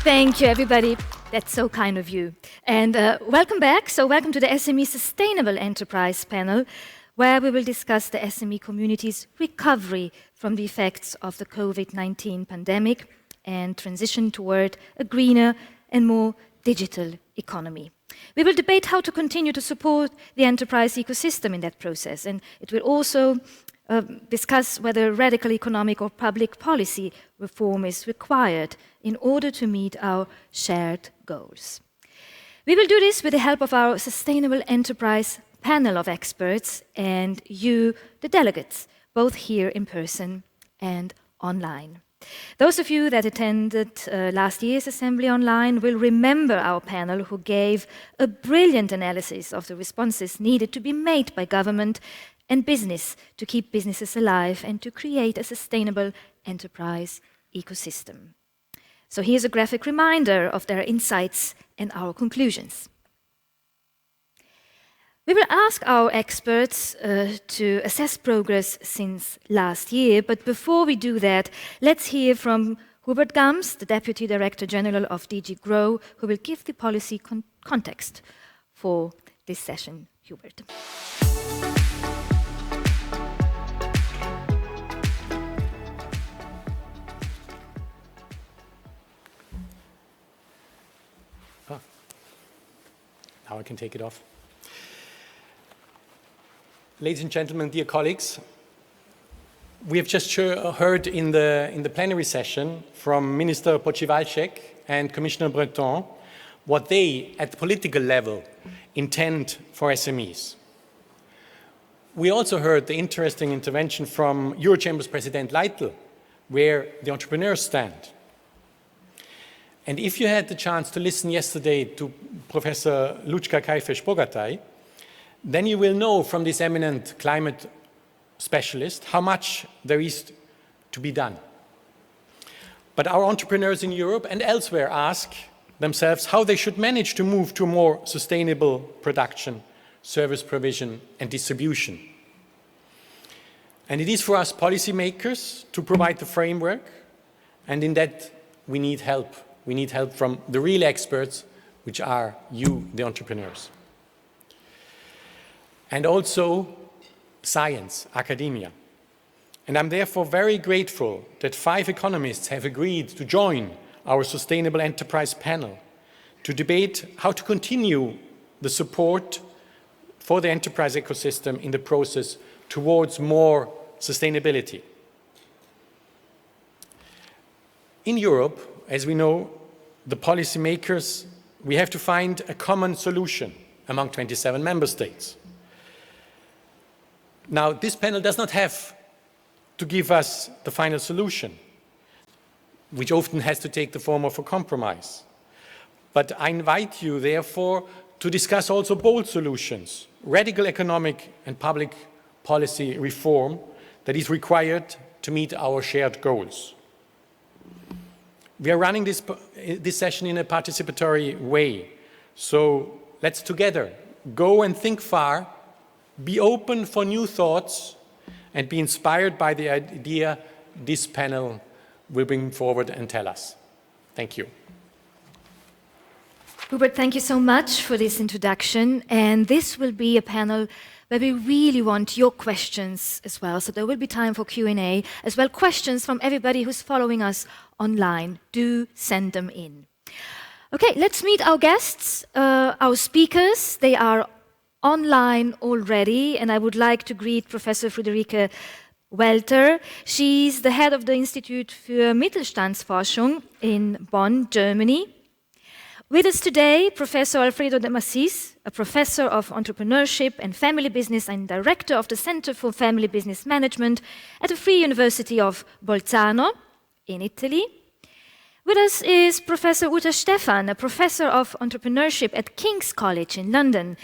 Thank you, everybody. That's so kind of you. And welcome back. So welcome to the SME Sustainable Enterprise panel, where we will discuss the SME community's recovery from the effects of the COVID-19 pandemic and transition toward a greener and more digital economy. We will debate how to continue to support the enterprise ecosystem in that process, and it will also discuss whether radical economic or public policy reform is required in order to meet our shared goals. We will do this with the help of our Sustainable Enterprise panel of experts and you, the delegates, both here in person and online. Those of you that attended last year's assembly online will remember our panel, who gave a brilliant analysis of the responses needed to be made by government and business to keep businesses alive and to create a sustainable enterprise ecosystem. So here's a graphic reminder of their insights and our conclusions. We will ask our experts to assess progress since last year, but before we do that, let's hear from Hubert Gams, the Deputy Director General of DG GROW, who will give the policy context for this session. Hubert. Now I can take it off. Ladies and gentlemen, dear colleagues, we have just heard in the plenary session from Minister Počivalšek and Commissioner Breton what they, at the political level, intend for SMEs. We also heard the interesting intervention from Eurochamber's President Leitl, where the entrepreneurs stand. And if you had the chance to listen yesterday to Professor Lučka Kajfeš-Bogataj, then you will know from this eminent climate specialist how much there is to be done. But our entrepreneurs in Europe and elsewhere ask themselves how they should manage to move to more sustainable production, service provision, and distribution. And it is for us policymakers to provide the framework, and in that we need help. We need help from the real experts, which are you, the entrepreneurs. And also science, academia. And I'm therefore very grateful that 5 economists have agreed to join our Sustainable Enterprise panel to debate how to continue the support for the enterprise ecosystem in the process towards more sustainability. In Europe, as we know, the policymakers, we have to find a common solution among 27 member states. Now, this panel does not have to give us the final solution, which often has to take the form of a compromise. But I invite you, therefore, to discuss also bold solutions, radical economic and public policy reform that is required to meet our shared goals. We are running this session in a participatory way. So let's together go and think far, be open for new thoughts, and be inspired by the idea this panel will bring forward and tell us. Thank you. Hubert, thank you so much for this introduction. And this will be a panel where we really want your questions as well. So there will be time for Q&A, as well questions from everybody who's following us online. Do send them in. Okay, let's meet our guests, our speakers. They are online already, and I would like to greet Professor Friederike Welter. She's the head of the Institute für Mittelstandsforschung in Bonn, Germany. With us today, Professor Alfredo de Massis, a professor of entrepreneurship and family business and director of the Center for Family Business Management at the Free University of Bolzano in Italy. With us is Professor Uta Stephan, a professor of entrepreneurship at King's College in London,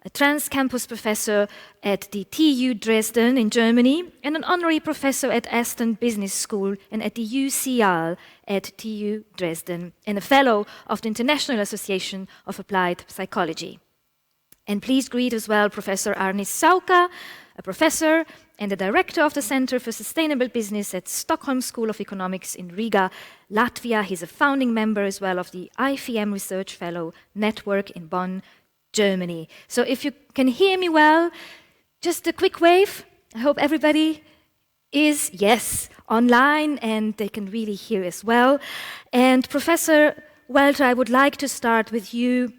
a trans-campus professor at the TU Dresden in Germany, and an honorary professor at Aston Business School and at the UCL at TU Dresden, and a fellow of the International Association of Applied Psychology. And please greet as well Professor Arnis Sauka, a professor and the director of the Center for Sustainable Business at Stockholm School of Economics in Riga, Latvia. He's a founding member as well of the IFEM Research Fellow Network in Bonn, Germany. So if you can hear me well, just a quick wave. I hope everybody is, yes, online and they can really hear as well. And Professor Welter, I would like to start with you.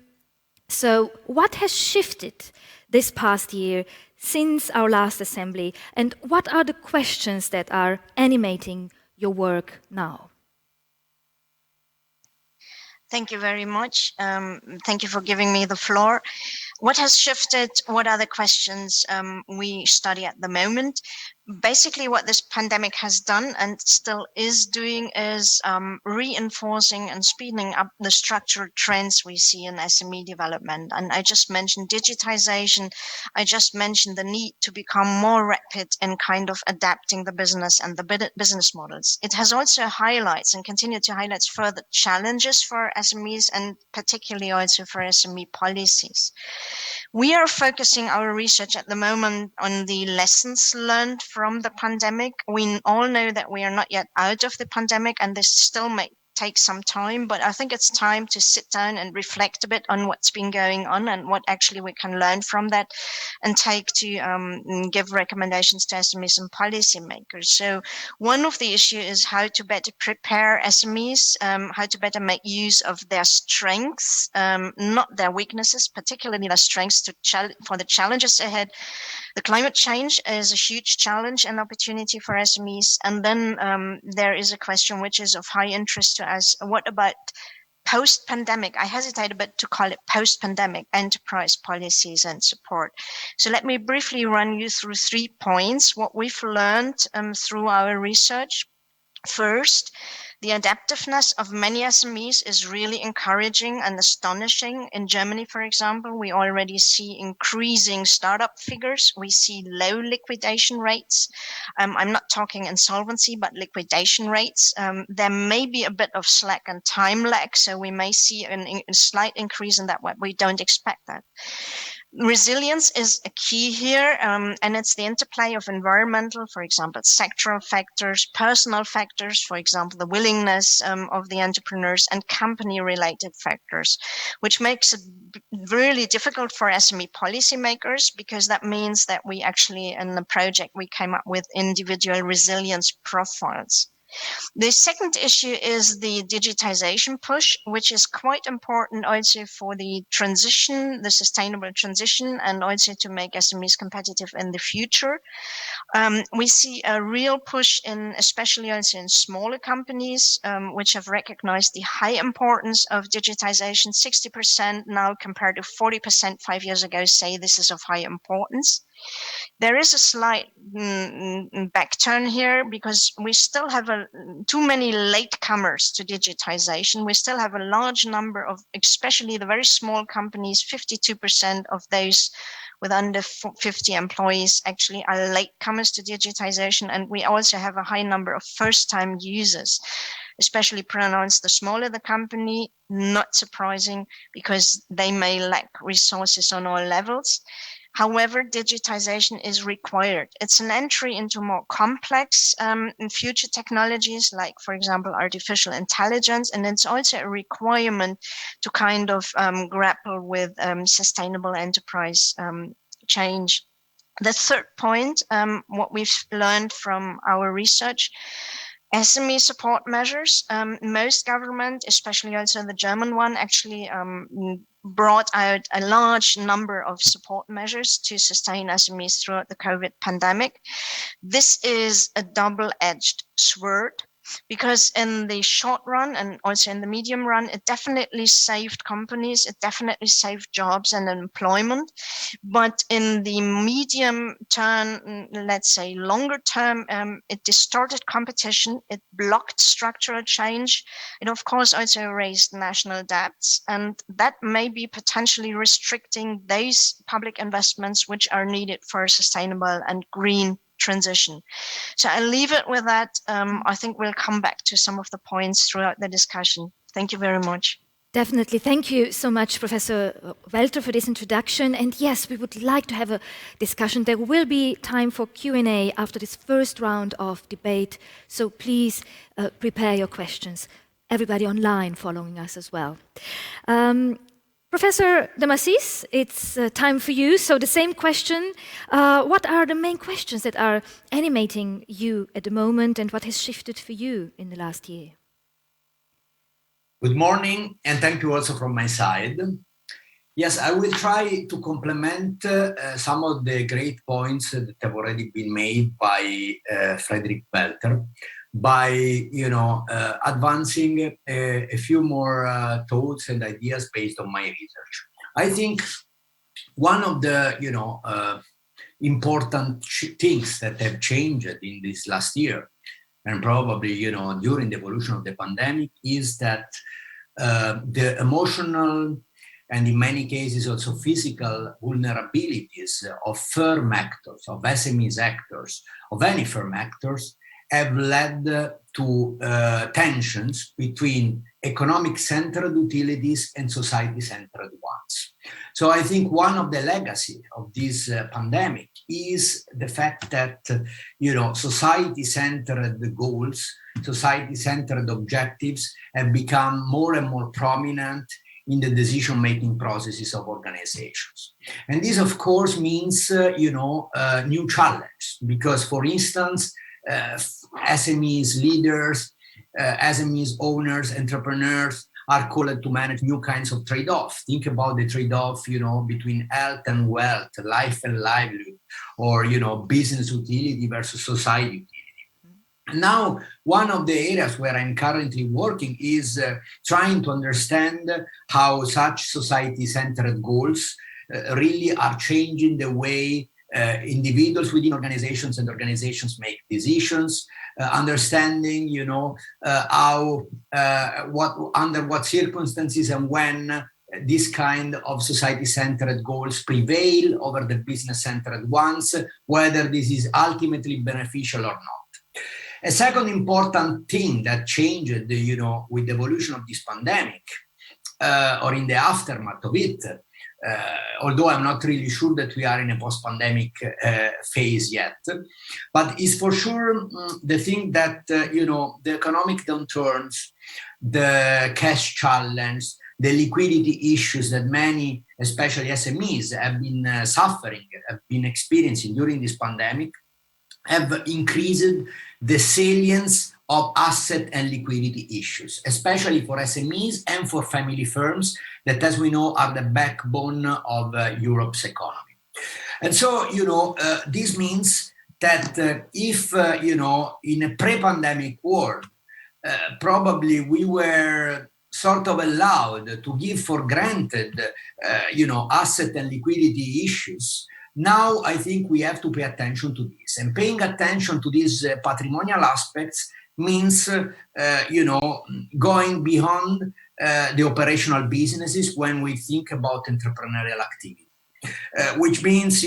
So what has shifted this past year since our last assembly, and what are the questions that are animating your work now? Thank you very much. Thank you for giving me the floor. What has shifted? What are the questions we study at the moment? Basically, what this pandemic has done and still is doing is reinforcing and speeding up the structural trends we see in SME development. And I just mentioned digitization. I just mentioned the need to become more rapid in kind of adapting the business and the business models. It has also highlights and continue to highlight further challenges for SMEs and particularly also for SME policies. We are focusing our research at the moment on the lessons learned from the pandemic. We all know that we are not yet out of the pandemic, and this still may take some time, but I think it's time to sit down and reflect a bit on what's been going on and what actually we can learn from that and take to give recommendations to SMEs and policymakers. So one of the issues is how to better prepare SMEs, how to better make use of their strengths, not their weaknesses, particularly their strengths for the challenges ahead. The climate change is a huge challenge and opportunity for SMEs. And then there is a question which is of high interest to us. What about post-pandemic? I hesitate a bit to call it post-pandemic enterprise policies and support. So let me briefly run you through 3 points, what we've learned through our research. First, the adaptiveness of many SMEs is really encouraging and astonishing. In Germany, for example, we already see increasing startup figures. We see low liquidation rates. I'm not talking insolvency, but liquidation rates. There may be a bit of slack and time lag, so we may see a slight increase in that, but we don't expect that. Resilience is a key here, and it's the interplay of environmental, for example, sectoral factors, personal factors, for example, the willingness of the entrepreneurs, and company-related factors, which makes it really difficult for SME policymakers, because that means that we actually, in the project, we came up with individual resilience profiles. The second issue is the digitization push, which is quite important also for the transition, the sustainable transition, and also to make SMEs competitive in the future. We see a real push in, especially also in smaller companies, which have recognized the high importance of digitization. 60% now compared to 40% 5 years ago say this is of high importance. There is a slight back turn here because we still have too many latecomers to digitization. We still have a large number of, especially the very small companies, 52% of those with under 50 employees actually are latecomers to digitization. And we also have a high number of first-time users, especially pronounced the smaller the company, not surprising because they may lack resources on all levels. However, digitization is required. It's an entry into more complex future technologies, like, for example, artificial intelligence, and it's also a requirement to kind of grapple with sustainable enterprise change. The third point, what we've learned from our research, SME support measures. Most government, especially also the German one, actually brought out a large number of support measures to sustain SMEs throughout the COVID pandemic. This is a double-edged sword, because in the short run and also in the medium run, it definitely saved companies, it definitely saved jobs and employment. But in the medium term, let's say longer term, it distorted competition, it blocked structural change. It, of course, also raised national debts, and that may be potentially restricting those public investments which are needed for a sustainable and green transition. So I'll leave it with that. I think we'll come back to some of the points throughout the discussion. Thank you very much. Definitely. Thank you so much, Professor Welter, for this introduction. And yes, we would like to have a discussion. There will be time for Q&A after this first round of debate. So please prepare your questions. Everybody online following us as well. Professor Damasis, it's time for you. So the same question. What are the main questions that are animating you at the moment, and what has shifted for you in the last year? Good morning, and thank you also from my side. Yes, I will try to complement some of the great points that have already been made by Frederick Welter by, advancing a few more thoughts and ideas based on my research. I think one of the, important things that have changed in this last year, and probably, during the evolution of the pandemic, is that the emotional and in many cases also physical vulnerabilities of firm actors, of SMEs actors, of any firm actors, have led to tensions between economic-centered utilities and society-centered ones. So I think one of the legacy of this pandemic is the fact that, society-centered goals, society-centered objectives have become more and more prominent in the decision-making processes of organizations. And this, of course, means, new challenge, because, for instance, SMEs leaders, SMEs owners, entrepreneurs are called to manage new kinds of trade-off. Think about the trade-off, between health and wealth, life and livelihood, or, business utility versus society utility. Now, one of the areas where I'm currently working is trying to understand how such society-centered goals really are changing the way individuals within organizations and organizations make decisions, understanding, how, under what circumstances and when this kind of society-centered goals prevail over the business-centered ones, whether this is ultimately beneficial or not. A second important thing that changed, with the evolution of this pandemic, or in the aftermath of it, although I'm not really sure that we are in a post-pandemic phase yet, but is for sure the thing that, the economic downturns, the cash challenge, the liquidity issues that many, especially SMEs, have been suffering, have been experiencing during this pandemic, have increased the salience of asset and liquidity issues, especially for SMEs and for family firms that, as we know, are the backbone of Europe's economy. And so, this means that if, in a pre-pandemic world, probably we were sort of allowed to give for granted, asset and liquidity issues, now I think we have to pay attention to this. And paying attention to these patrimonial aspects means, going beyond the operational businesses when we think about entrepreneurial activity, which means,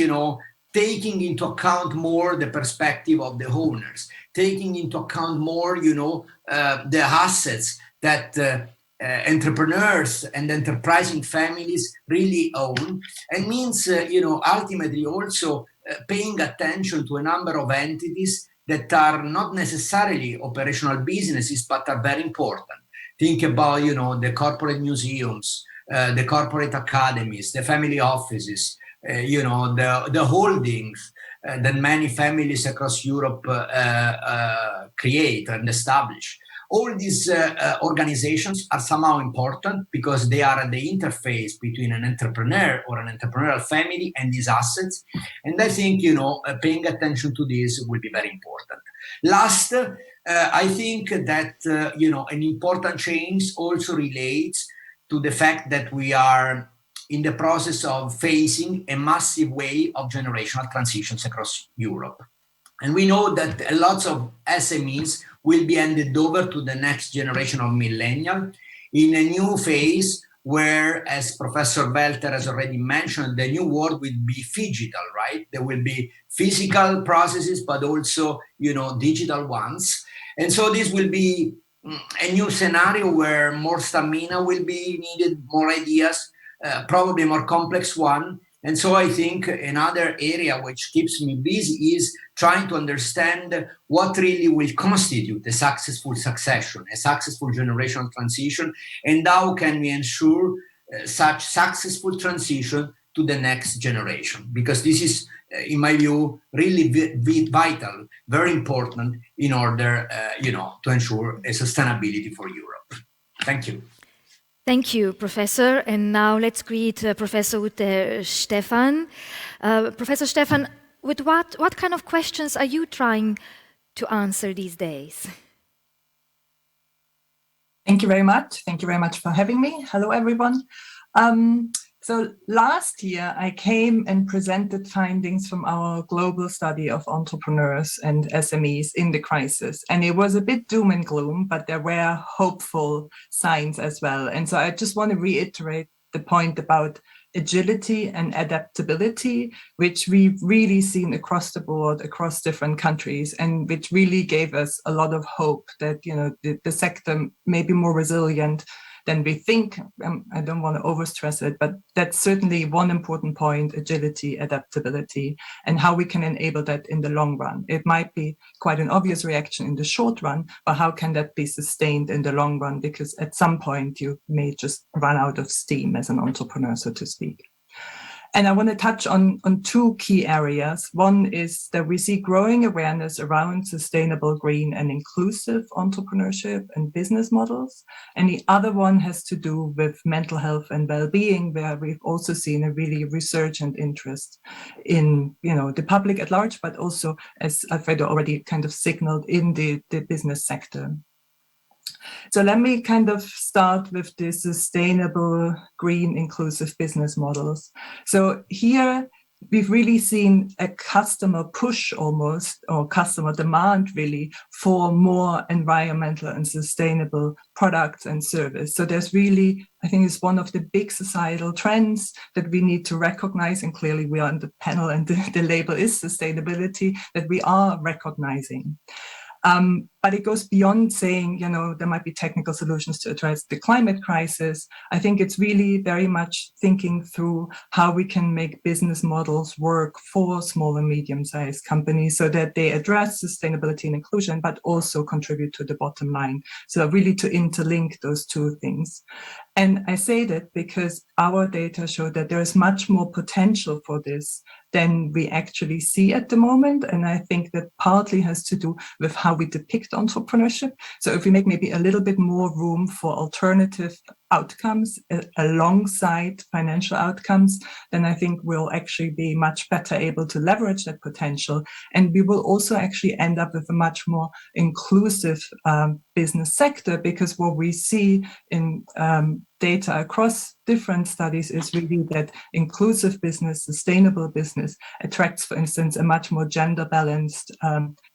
taking into account more the perspective of the owners, taking into account more, the assets that entrepreneurs and enterprising families really own, and means, ultimately also paying attention to a number of entities that are not necessarily operational businesses, but are very important. Think about, the corporate museums, the corporate academies, the family offices, the holdings that many families across Europe create and establish. All these organizations are somehow important because they are at the interface between an entrepreneur or an entrepreneurial family and these assets. And I think, paying attention to this will be very important. Last, I think that, an important change also relates to the fact that we are in the process of facing a massive wave of generational transitions across Europe. And we know that lots of SMEs will be handed over to the next generation of millennials in a new phase where, as Professor Welter has already mentioned, the new world will be phygital, right? There will be physical processes, but also, digital ones. And so this will be a new scenario where more stamina will be needed, more ideas, probably a more complex one. And so I think another area which keeps me busy is trying to understand what really will constitute a successful succession, a successful generational transition, and how can we ensure such successful transition to the next generation. Because this is, in my view, really vital, very important in order, to ensure a sustainability for Europe. Thank you. Thank you, Professor. And now let's greet Professor Ute Stefan. Professor Stefan, with what kind of questions are you trying to answer these days? Thank you very much. Thank you very much for having me. Hello, everyone. So last year, I came and presented findings from our global study of entrepreneurs and SMEs in the crisis. And it was a bit doom and gloom, but there were hopeful signs as well. And so I just want to reiterate the point about agility and adaptability, which we've really seen across the board, across different countries, and which really gave us a lot of hope that, the sector may be more resilient than we think. I don't want to overstress it, but that's certainly one important point: agility, adaptability, and how we can enable that in the long run. It might be quite an obvious reaction in the short run, but how can that be sustained in the long run? Because at some point you may just run out of steam as an entrepreneur, so to speak. And I want to touch on two key areas. One is that we see growing awareness around sustainable, green, and inclusive entrepreneurship and business models. And the other one has to do with mental health and well-being, where we've also seen a really resurgent interest in, the public at large, but also, as Alfredo already kind of signaled, in the business sector. So let me kind of start with the sustainable, green, inclusive business models. So here we've really seen a customer push almost, or customer demand really, for more environmental and sustainable products and service. So there's really, I think it's one of the big societal trends that we need to recognize, and clearly we are on the panel and the label is sustainability, that we are recognizing. But it goes beyond saying, there might be technical solutions to address the climate crisis. I think it's really very much thinking through how we can make business models work for small and medium-sized companies so that they address sustainability and inclusion, but also contribute to the bottom line. So really to interlink those two things. And I say that because our data show that there is much more potential for this than we actually see at the moment. And I think that partly has to do with how we depict entrepreneurship. So if we make maybe a little bit more room for alternative outcomes alongside financial outcomes, then I think we'll actually be much better able to leverage that potential. And we will also actually end up with a much more inclusive business sector, because what we see in data across different studies is really that inclusive business, sustainable business attracts, for instance, a much more gender balanced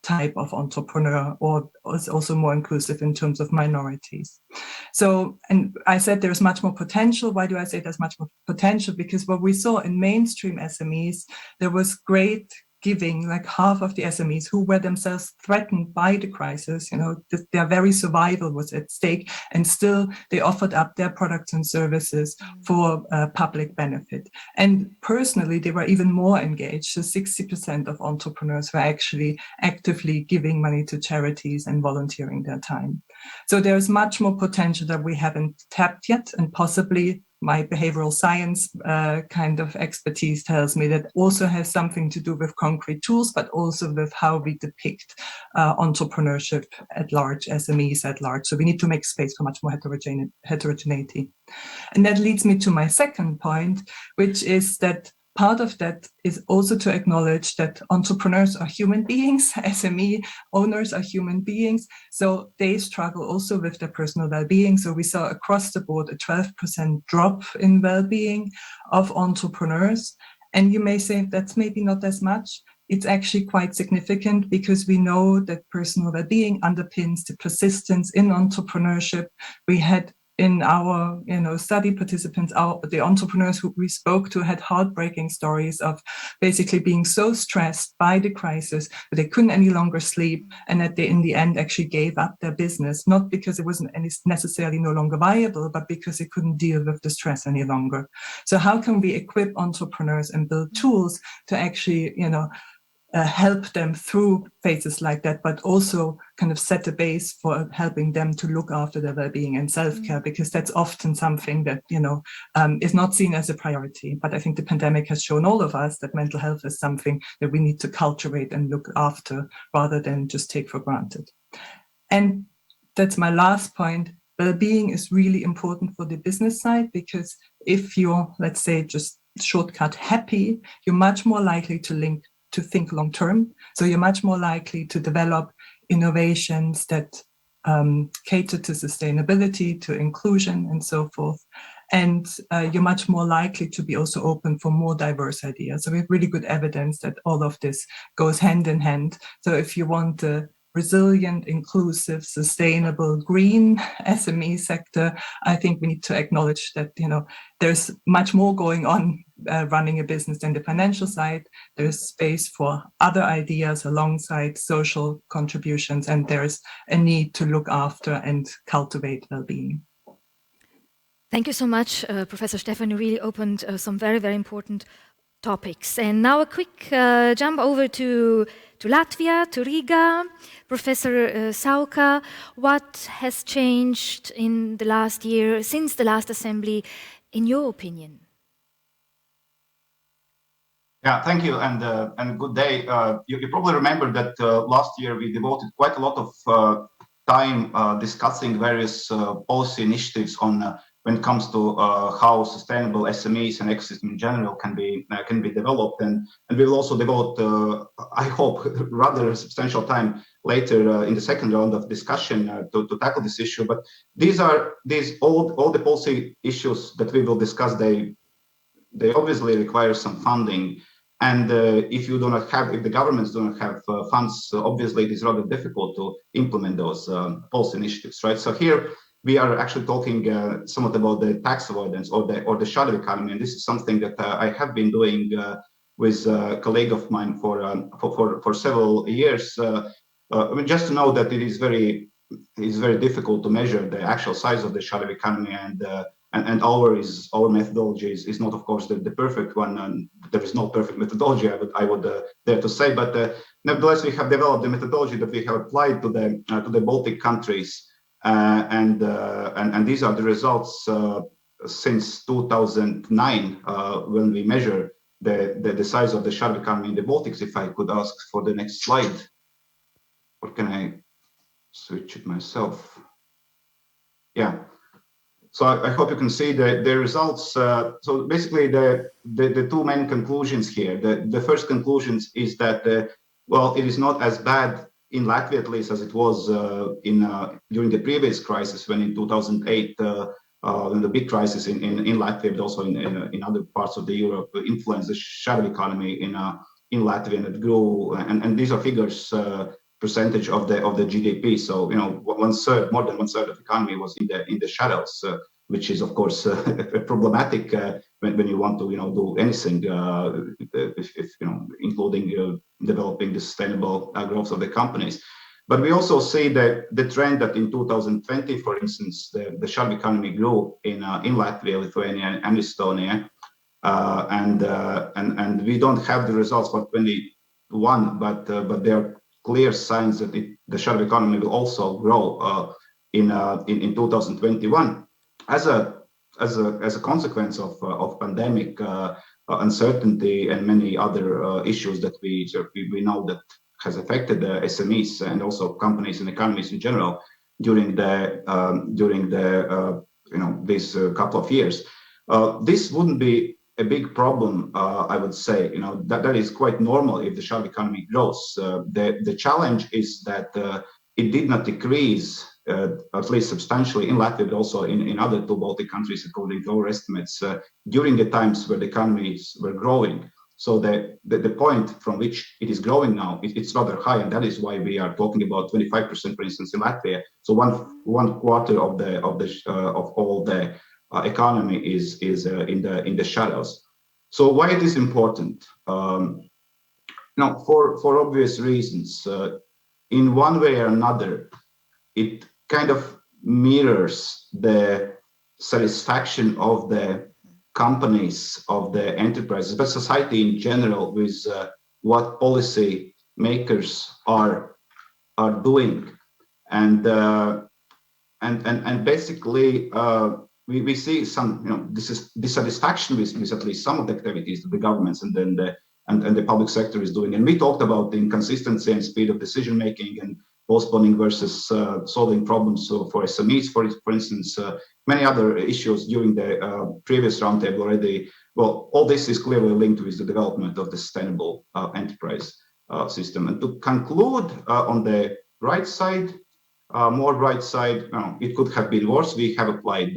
type of entrepreneur, or is also more inclusive in terms of minorities. So, and I said there's much more potential. Why do I say there's much more potential? Because what we saw in mainstream SMEs, there was great giving, like half of the SMEs who were themselves threatened by the crisis, their very survival was at stake, and still they offered up their products and services for public benefit. And personally, they were even more engaged. So 60% of entrepreneurs were actually actively giving money to charities and volunteering their time. So there's much more potential that we haven't tapped yet, and possibly my behavioral science kind of expertise tells me that also has something to do with concrete tools, but also with how we depict entrepreneurship at large, SMEs at large. So we need to make space for much more heterogeneity. And that leads me to my second point, which is that part of that is also to acknowledge that entrepreneurs are human beings, SME owners are human beings, so they struggle also with their personal well-being. So we saw across the board a 12% drop in well-being of entrepreneurs. And you may say that's maybe not as much. It's actually quite significant, because we know that personal well-being underpins the persistence in entrepreneurship. We had in our study participants, the entrepreneurs who we spoke to had heartbreaking stories of basically being so stressed by the crisis that they couldn't any longer sleep, and that they in the end actually gave up their business, not because it wasn't necessarily no longer viable, but because they couldn't deal with the stress any longer. So how can we equip entrepreneurs and build tools to actually help them through phases like that, but also kind of set the base for helping them to look after their well-being and self-care, because that's often something that is not seen as a priority. But I think the pandemic has shown all of us that mental health is something that we need to cultivate and look after rather than just take for granted. And that's my last point. Well-being is really important for the business side, because if you're, let's say, just shortcut happy, you're much more likely to think long term. So you're much more likely to develop innovations that cater to sustainability, to inclusion, and so forth. And you're much more likely to be also open for more diverse ideas. So we have really good evidence that all of this goes hand in hand. So if you want a resilient, inclusive, sustainable, green SME sector, I think we need to acknowledge that there's much more going on running a business than the financial side. There's space for other ideas alongside social contributions, and there's a need to look after and cultivate well-being. Thank you so much, Professor Stefan. You really opened some very, very important topics. And now a quick jump over to Latvia, to Riga. Professor Sauka, what has changed in the last year, since the last assembly, in your opinion? Yeah, thank you, and good day. You probably remember that last year we devoted quite a lot of time discussing various policy initiatives on when it comes to how sustainable SMEs and ecosystem in general can be developed, and we will also devote, I hope, rather substantial time later in the second round of discussion to tackle this issue. But all the policy issues that we will discuss, they obviously require some funding. And if the governments do not have funds, obviously it is rather difficult to implement those policy initiatives, right? So here we are actually talking somewhat about the tax avoidance or the shadow economy, and this is something that I have been doing with a colleague of mine for several years. Just to know that it is very difficult to measure the actual size of the shadow economy, and our methodology is not, of course, the perfect one, and there is no perfect methodology, I would dare to say, but nevertheless we have developed a methodology that we have applied to the Baltic countries, and these are the results since 2009 when we measure the size of the shadow economy in the Baltics. If I could ask for the next slide, or can I switch it myself? Yeah. So I hope you can see the results. So basically, the two main conclusions here. The first conclusion is that it is not as bad in Latvia, at least, as it was during the previous crisis, when in 2008, when the big crisis in Latvia, but also in other parts of the Europe, influenced the shadow economy in Latvia, and it grew. And these are figures. Percentage of the GDP. So more than one third of the economy was in the shadows, which is of course problematic when you want to do anything, including developing the sustainable growth of the companies. But we also see the trend that in 2020, for instance, the shadow economy grew in Latvia, Lithuania, and Estonia, and we don't have the results for 21, but there are clear signs that the shadow economy will also grow in 2021 as a consequence of pandemic uncertainty and many other issues that we know that has affected the SMEs and also companies and economies in general during these couple of years. This wouldn't be a big problem, I would say. That is quite normal if the shadow economy grows. The challenge is that it did not decrease, at least substantially, in Latvia, but also in other two Baltic countries, according to our estimates, during the times where the economies were growing. So the point from which it is growing now, it's rather high, and that is why we are talking about 25%, for instance, in Latvia. So one quarter of all the economy is in the shadows. So why it is important? Now, for obvious reasons, in one way or another, it kind of mirrors the satisfaction of the companies, of the enterprises, but society in general, with what policy makers are doing, and basically we see some dissatisfaction with at least some of the activities that the governments and then the public sector is doing. And we talked about the inconsistency and speed of decision making and postponing versus solving problems. So for SMEs, for instance, many other issues during the previous roundtable already. Well, all this is clearly linked with the development of the sustainable enterprise system. And to conclude, on the right side, more right side, it could have been worse. We have applied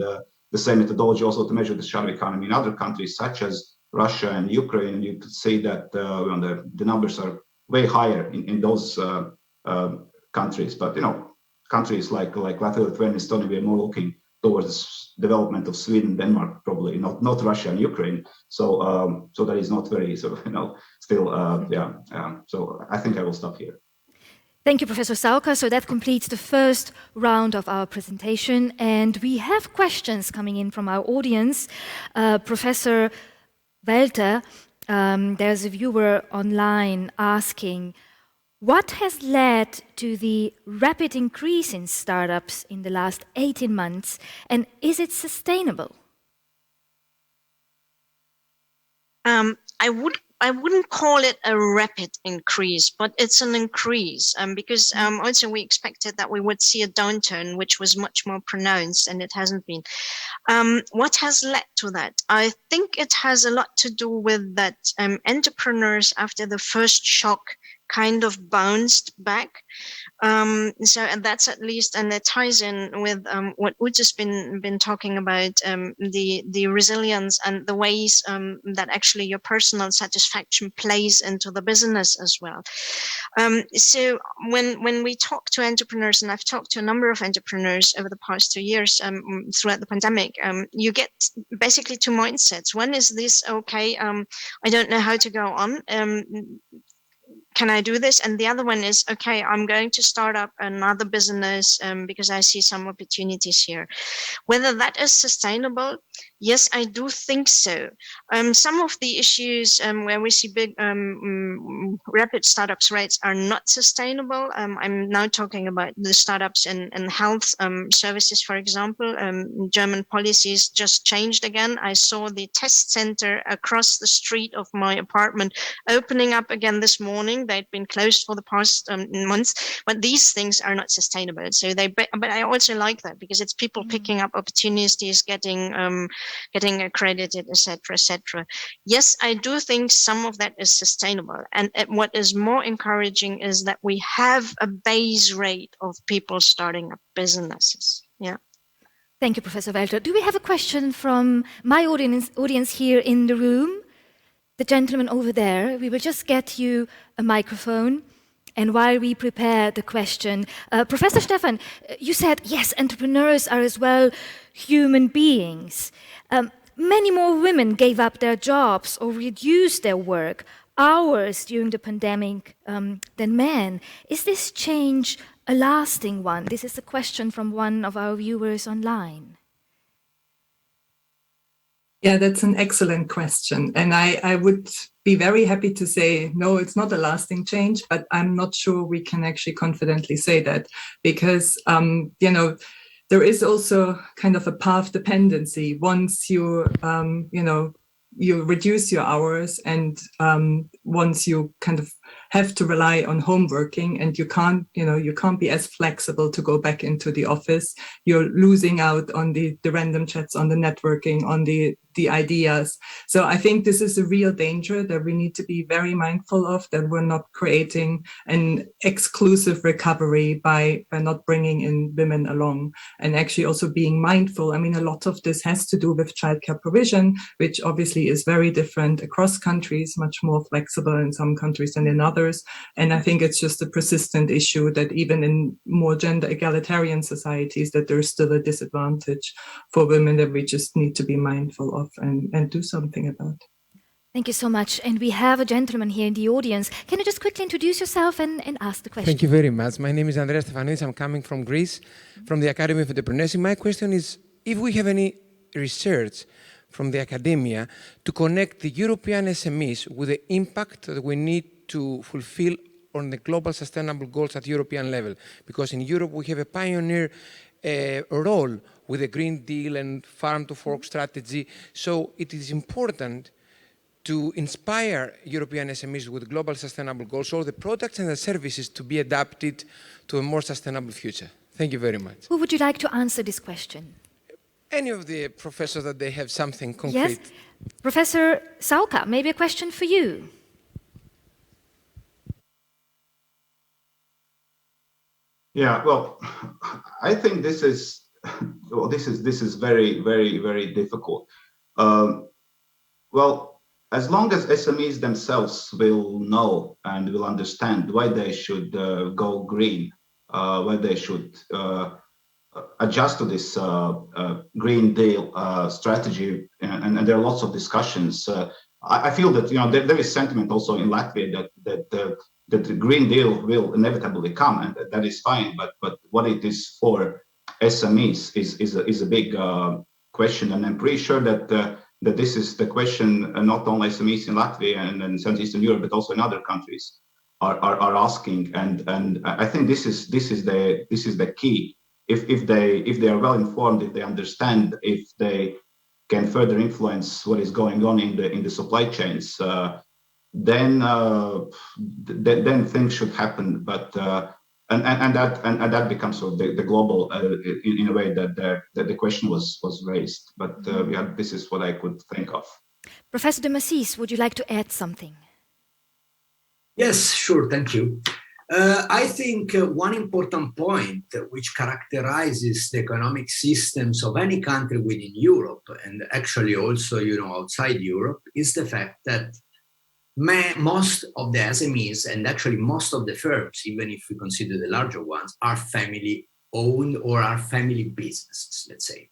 the same methodology also to measure the shadow economy in other countries such as Russia and Ukraine. And you could see that the numbers are way higher in those countries. But countries like Latvia, Lithuania, and Estonia, we are more looking towards development of Sweden, Denmark, probably not Russia and Ukraine. So that is not very sort of still So I think I will stop here. Thank you, Professor Sauka. So that completes the first round of our presentation, and we have questions coming in from our audience. Professor Welter, there's a viewer online asking, what has led to the rapid increase in startups in the last 18 months, and is it sustainable? I wouldn't call it a rapid increase, but it's an increase because also we expected that we would see a downturn, which was much more pronounced, and it hasn't been. What has led to that? I think it has a lot to do with that entrepreneurs, after the first shock, kind of bounced back. And that's at least, and that ties in with what Uta's been talking about, the resilience and the ways that actually your personal satisfaction plays into the business as well. So when we talk to entrepreneurs, and I've talked to a number of entrepreneurs over the past 2 years throughout the pandemic, you get basically two mindsets. One is this, okay, I don't know how to go on. Can I do this? And the other one is, okay, I'm going to start up another business because I see some opportunities here. Whether that is sustainable, yes, I do think so. Some of the issues where we see big rapid startups rates are not sustainable. I'm now talking about the startups in health services, for example. German policies just changed again. I saw the test center across the street of my apartment opening up again this morning. They'd been closed for the past months, but these things are not sustainable. So but I also like that because it's people picking up opportunities, getting accredited, etc., etc. Yes, I do think some of that is sustainable. And what is more encouraging is that we have a base rate of people starting up businesses. Yeah. Thank you, Professor Welter. Do we have a question from my audience here in the room? The gentleman over there. We will just get you a microphone. And while we prepare the question, Professor Stefan, you said, yes, entrepreneurs are as well human beings. Many more women gave up their jobs or reduced their work hours during the pandemic than men. Is this change a lasting one? This is a question from one of our viewers online. Yeah, that's an excellent question. And I would be very happy to say, no, it's not a lasting change, but I'm not sure we can actually confidently say that because, there is also kind of a path dependency. Once you, you reduce your hours and once you kind of have to rely on home working and you can't be as flexible to go back into the office, you're losing out on the random chats, on the networking, on the the ideas. So I think this is a real danger that we need to be very mindful of, that we're not creating an exclusive recovery by not bringing in women along, and actually also being mindful. I mean, a lot of this has to do with childcare provision, which obviously is very different across countries, much more flexible in some countries than in others. And I think it's just a persistent issue that even in more gender egalitarian societies, that there's still a disadvantage for women that we just need to be mindful of and do something about. Thank you so much. And we have a gentleman here in the audience. Can you just quickly introduce yourself and ask the question? Thank you very much. My name is Andreas Stefanidis. I'm coming from Greece, from the Academy of Entrepreneurship. My question is, if we have any research from the academia to connect the European SMEs with the impact that we need to fulfill on the global sustainable goals at European level. Because in Europe, we have a pioneer role with the Green Deal and farm-to-fork strategy. So it is important to inspire European SMEs with global sustainable goals, so the products and the services to be adapted to a more sustainable future. Thank you very much. Who would you like to answer this question? Any of the professors that they have something concrete. Yes. Professor Sauka, maybe a question for you. Yeah, well, I think this is very, very, very difficult. Well, as long as SMEs themselves will know and will understand why they should go green, why they should adjust to this Green Deal strategy, and there are lots of discussions. I feel that there is sentiment also in Latvia that the Green Deal will inevitably come, and that is fine. But what it is for SMEs is a big question, and I'm pretty sure that this is the question not only SMEs in Latvia and in Southeastern Europe, but also in other countries are asking. And I think this is the key. If they are well informed, if they understand, if they can further influence what is going on in the supply chains, then things should happen. But and that becomes sort of the global in a way that the question was raised. But yeah, this is what I could think of. Professor de Massis, would you like to add something? Yes, sure. Thank you. I think one important point which characterizes the economic systems of any country within Europe, and actually also outside Europe, is the fact that most of the SMEs and actually most of the firms, even if we consider the larger ones, are family-owned or are family businesses, let's say.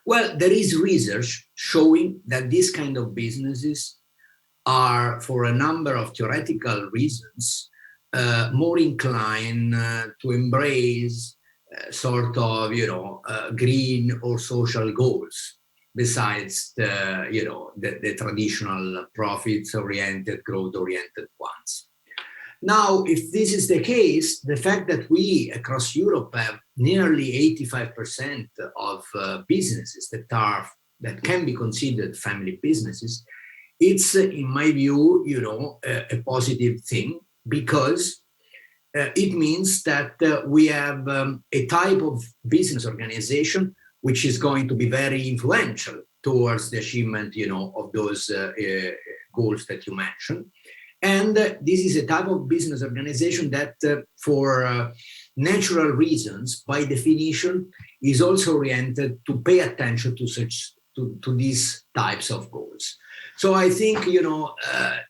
Well, there is research showing that these kind of businesses are, for a number of theoretical reasons, more inclined to embrace sort of, green or social goals, besides the traditional profits-oriented, growth-oriented ones. Now, if this is the case, the fact that we across Europe have nearly 85% of businesses that can be considered family businesses, it's, in my view, a positive thing, because it means that we have a type of business organization which is going to be very influential towards the achievement, of those goals that you mentioned. And this is a type of business organization that, for natural reasons, by definition, is also oriented to pay attention to these types of goals. So I think, to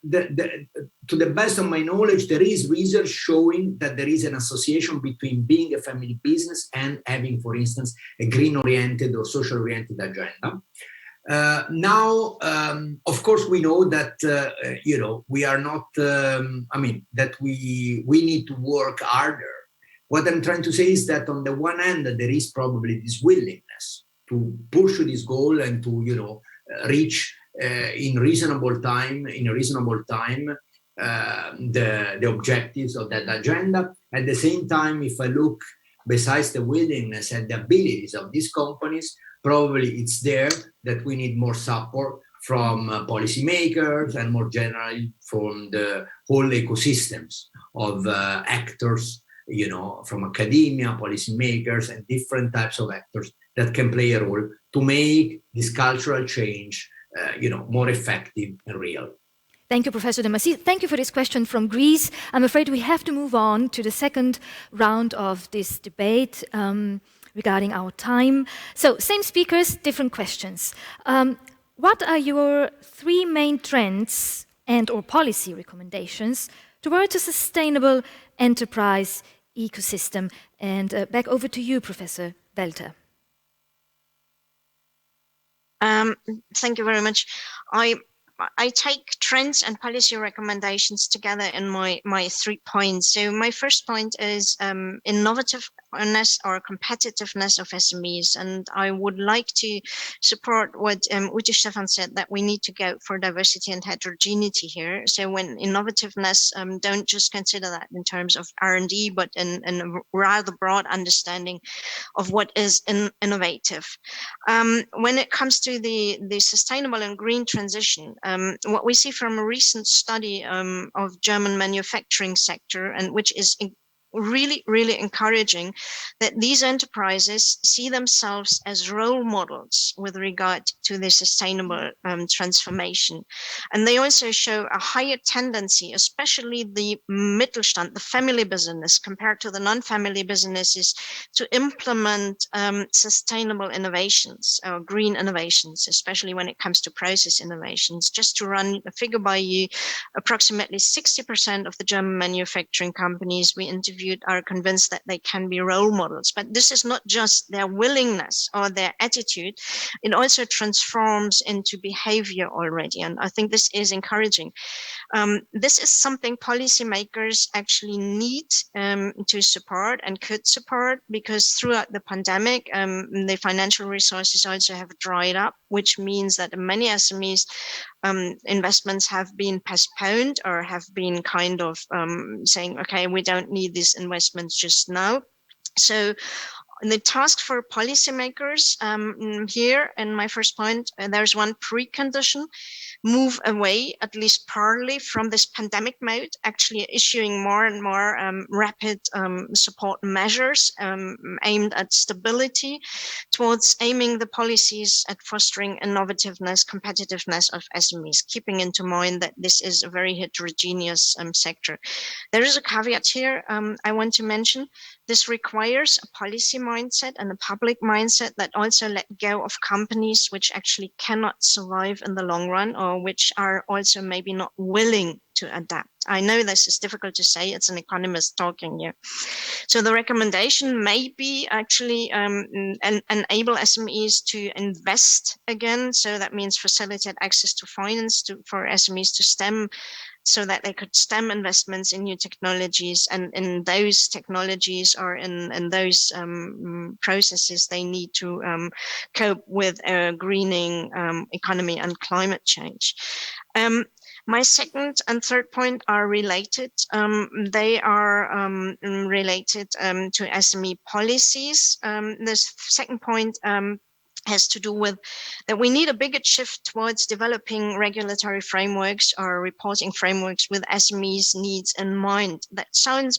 the best of my knowledge, there is research showing that there is an association between being a family business and having, for instance, a green-oriented or social-oriented agenda. Now, of course, we know that, we are not, that we need to work harder. What I'm trying to say is that on the one hand, there is probably this willingness to pursue this goal and to, reach in a reasonable time, the objectives of that agenda. At the same time, if I look besides the willingness and the abilities of these companies, probably it's there that we need more support from policymakers and more generally from the whole ecosystems of actors from academia, policymakers, and different types of actors that can play a role to make this cultural change, more effective and real. Thank you, Professor De Masi. Thank you for this question from Greece. I'm afraid we have to move on to the second round of this debate regarding our time. So, same speakers, different questions. What are your three main trends and/or policy recommendations towards a sustainable enterprise ecosystem? And back over to you, Professor Welter. Thank you very much. I take trends and policy recommendations together in my 3 points. So my first point is innovativeness or competitiveness of SMEs. And I would like to support what Ute Stefan said, that we need to go for diversity and heterogeneity here. So when innovativeness, don't just consider that in terms of R&D, but in a rather broad understanding of what is innovative. When it comes to the sustainable and green transition, what we see from a recent study of German manufacturing sector, and which is really, really encouraging, that these enterprises see themselves as role models with regard to the sustainable transformation. And they also show a higher tendency, especially the Mittelstand, the family business, compared to the non-family businesses, to implement sustainable innovations or green innovations, especially when it comes to process innovations. Just to run a figure by you, approximately 60% of the German manufacturing companies we interviewed are convinced that they can be role models. But this is not just their willingness or their attitude, it also transforms into behavior already. And I think this is encouraging. This is something policymakers actually need to support and could support, because throughout the pandemic, the financial resources also have dried up, which means that many SMEs investments have been postponed or have been kind of saying, okay, we don't need these investments just now. So the task for policymakers here, in my first point, there's one precondition: move away, at least partly, from this pandemic mode, actually issuing more and more rapid support measures aimed at stability, towards aiming the policies at fostering innovativeness, competitiveness of SMEs, keeping into mind that this is a very heterogeneous sector. There is a caveat here I want to mention. This requires a policy mindset and a public mindset that also let go of companies which actually cannot survive in the long run, or which are also maybe not willing to adapt. I know this is difficult to say, it's an economist talking here. So the recommendation may be actually enable SMEs to invest again. So that means facilitate access to finance for SMEs to stem, so that they could stem investments in new technologies, and in those technologies or in those processes, they need to cope with a greening economy and climate change. My second and third point are related. They are related to SME policies. This second point has to do with that we need a bigger shift towards developing regulatory frameworks or reporting frameworks with SMEs' needs in mind. That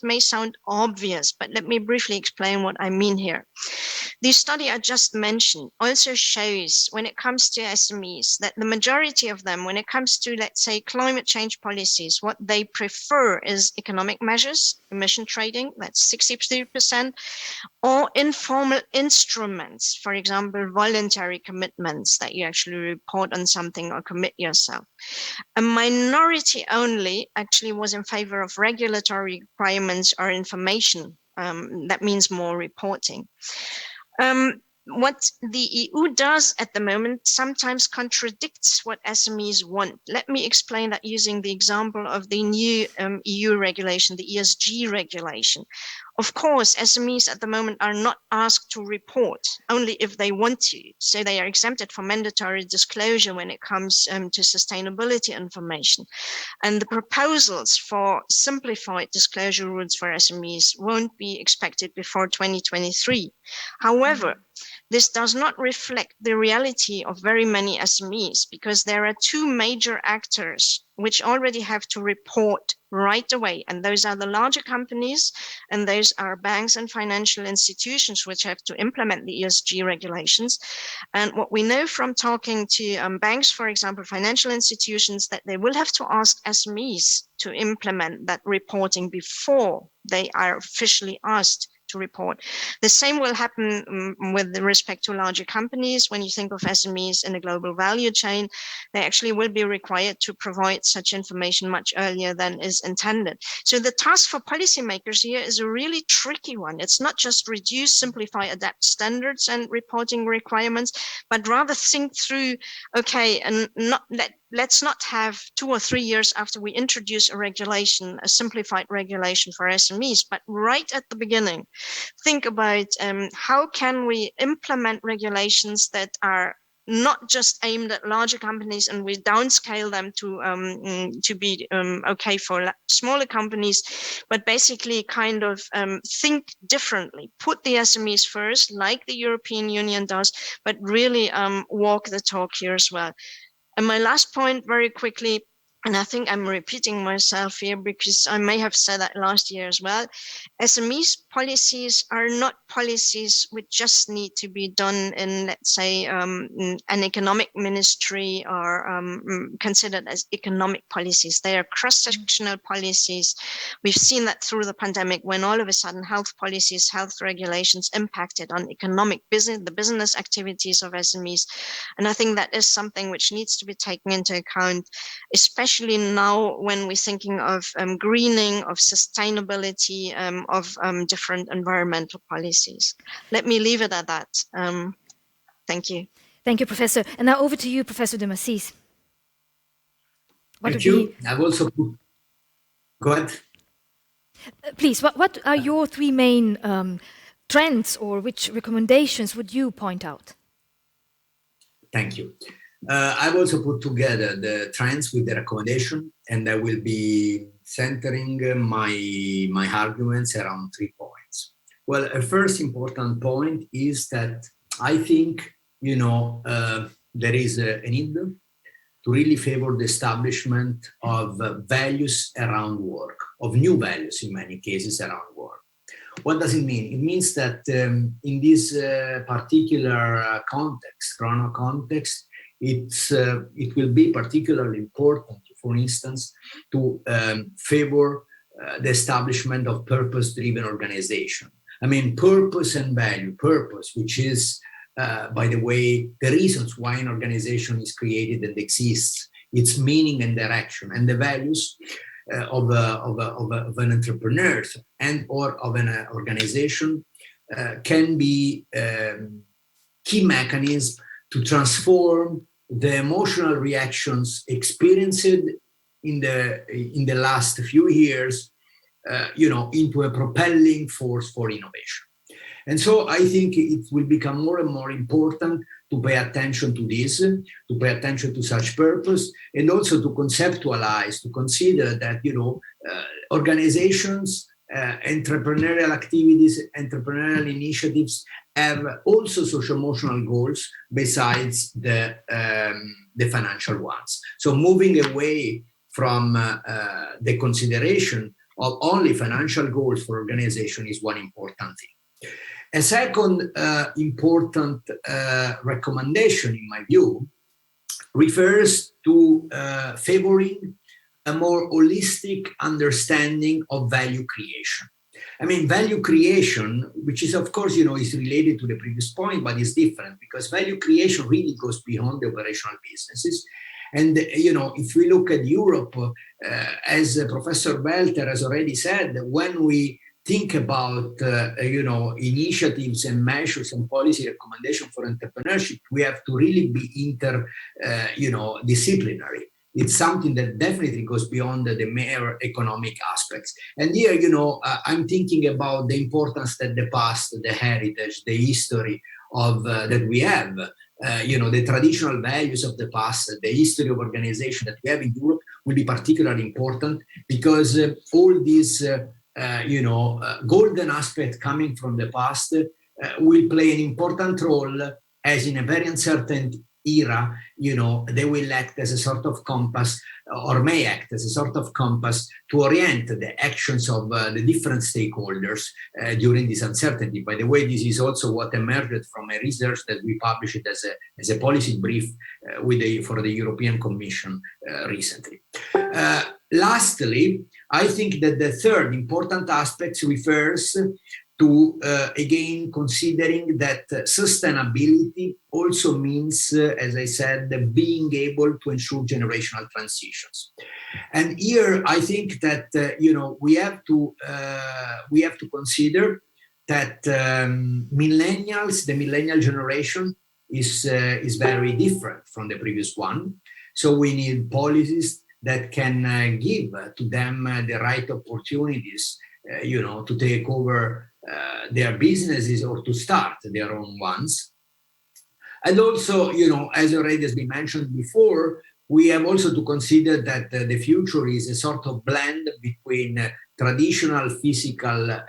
may sound obvious, but let me briefly explain what I mean here. The study I just mentioned also shows, when it comes to SMEs, that the majority of them, when it comes to, let's say, climate change policies, what they prefer is economic measures, emission trading, that's 63%, or informal instruments, for example, voluntary commitments that you actually report on something or commit yourself. A minority only actually was in favor of regulatory requirements or information. That means more reporting. What the EU does at the moment sometimes contradicts what SMEs want. Let me explain that using the example of the new EU regulation, the ESG regulation. Of course, SMEs at the moment are not asked to report, only if they want to. So they are exempted from mandatory disclosure when it comes to sustainability information. And the proposals for simplified disclosure rules for SMEs won't be expected before 2023. However, this does not reflect the reality of very many SMEs, because there are two major actors which already have to report right away. And those are the larger companies, and those are banks and financial institutions which have to implement the ESG regulations. And what we know from talking to banks, for example, financial institutions, that they will have to ask SMEs to implement that reporting before they are officially asked to report. The same will happen with respect to larger companies. When you think of SMEs in a global value chain, they actually will be required to provide such information much earlier than is intended. So the task for policymakers here is a really tricky one. It's not just reduce, simplify, adapt standards and reporting requirements, but rather think through, okay, and let's not have 2 or 3 years after we introduce a regulation, a simplified regulation for SMEs, but right at the beginning, think about how can we implement regulations that are not just aimed at larger companies and we downscale them to be okay for smaller companies, but basically kind of think differently, put the SMEs first, like the European Union does, but really walk the talk here as well. And my last point, very quickly, and I think I'm repeating myself here because I may have said that last year as well, SMEs policies are not policies which just need to be done in, let's say, an economic ministry or considered as economic policies. They are cross-sectional policies. We've seen that through the pandemic, when all of a sudden health policies, health regulations impacted on economic business, the business activities of SMEs. And I think that is something which needs to be taken into account, especially now when we're thinking of greening, of sustainability, of different environmental policies. Let me leave it at that. Thank you. Thank you, Professor. And now over to you, Professor de Massis. Thank you. I've also go ahead. Please, what are your three main trends, or which recommendations would you point out? Thank you. I've also put together the trends with the recommendation, and I will be centering my arguments around 3 points. Well, a first important point is that I think, there is a need to really favor the establishment of values around work, of new values in many cases around work. What does it mean? It means that in this particular context, Corona context, it will be particularly important, for instance, to favor the establishment of purpose-driven organization. I mean, purpose and value. Purpose, which is, by the way, the reasons why an organization is created and exists, its meaning and direction, and the values of an entrepreneur and or of an organization can be key mechanism to transform the emotional reactions experienced in the last few years, into a propelling force for innovation. And so I think it will become more and more important to pay attention to this, to pay attention to such purpose, and also to conceptualize, to consider that, organizations, entrepreneurial activities, entrepreneurial initiatives have also social-emotional goals besides the financial ones. So moving away from the consideration of only financial goals for organization is one important thing. A second important recommendation, in my view, refers to favoring a more holistic understanding of value creation. I mean, value creation, which is, of course, is related to the previous point, but is different because value creation really goes beyond the operational businesses. And, if we look at Europe, as Professor Welter has already said, when we think about, initiatives and measures and policy recommendation for entrepreneurship, we have to really be disciplinary. It's something that definitely goes beyond the mere economic aspects. And here, I'm thinking about the importance that the past, the heritage, the history of that we have, the traditional values of the past, the history of organization that we have in Europe will be particularly important because all these golden aspect coming from the past will play an important role, as in a very uncertain era, they will act as a sort of compass, or may act as a sort of compass to orient the actions of the different stakeholders during this uncertainty. By the way, this is also what emerged from a research that we published as a policy brief for the European Commission recently. Lastly, I think that the third important aspect refers to, again, considering that sustainability also means, as I said, being able to ensure generational transitions. And here, I think that, we have to consider that millennials, the millennial generation, is very different from the previous one. So we need policies that can give to them the right opportunities, to take over their businesses or to start their own ones. And also, as already has been mentioned before, we have also to consider that the future is a sort of blend between traditional physical,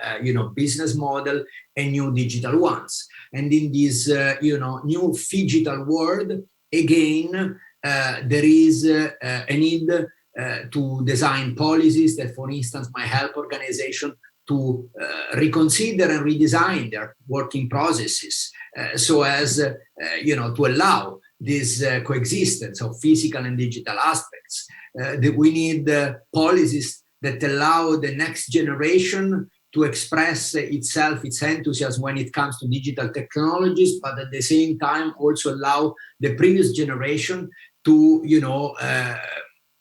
business model and new digital ones. And in this, new phygital world, again, there is a need to design policies that, for instance, might help organizations to reconsider and redesign their working processes so as to allow this coexistence of physical and digital aspects. That we need policies that allow the next generation to express itself, its enthusiasm when it comes to digital technologies, but at the same time also allow the previous generation to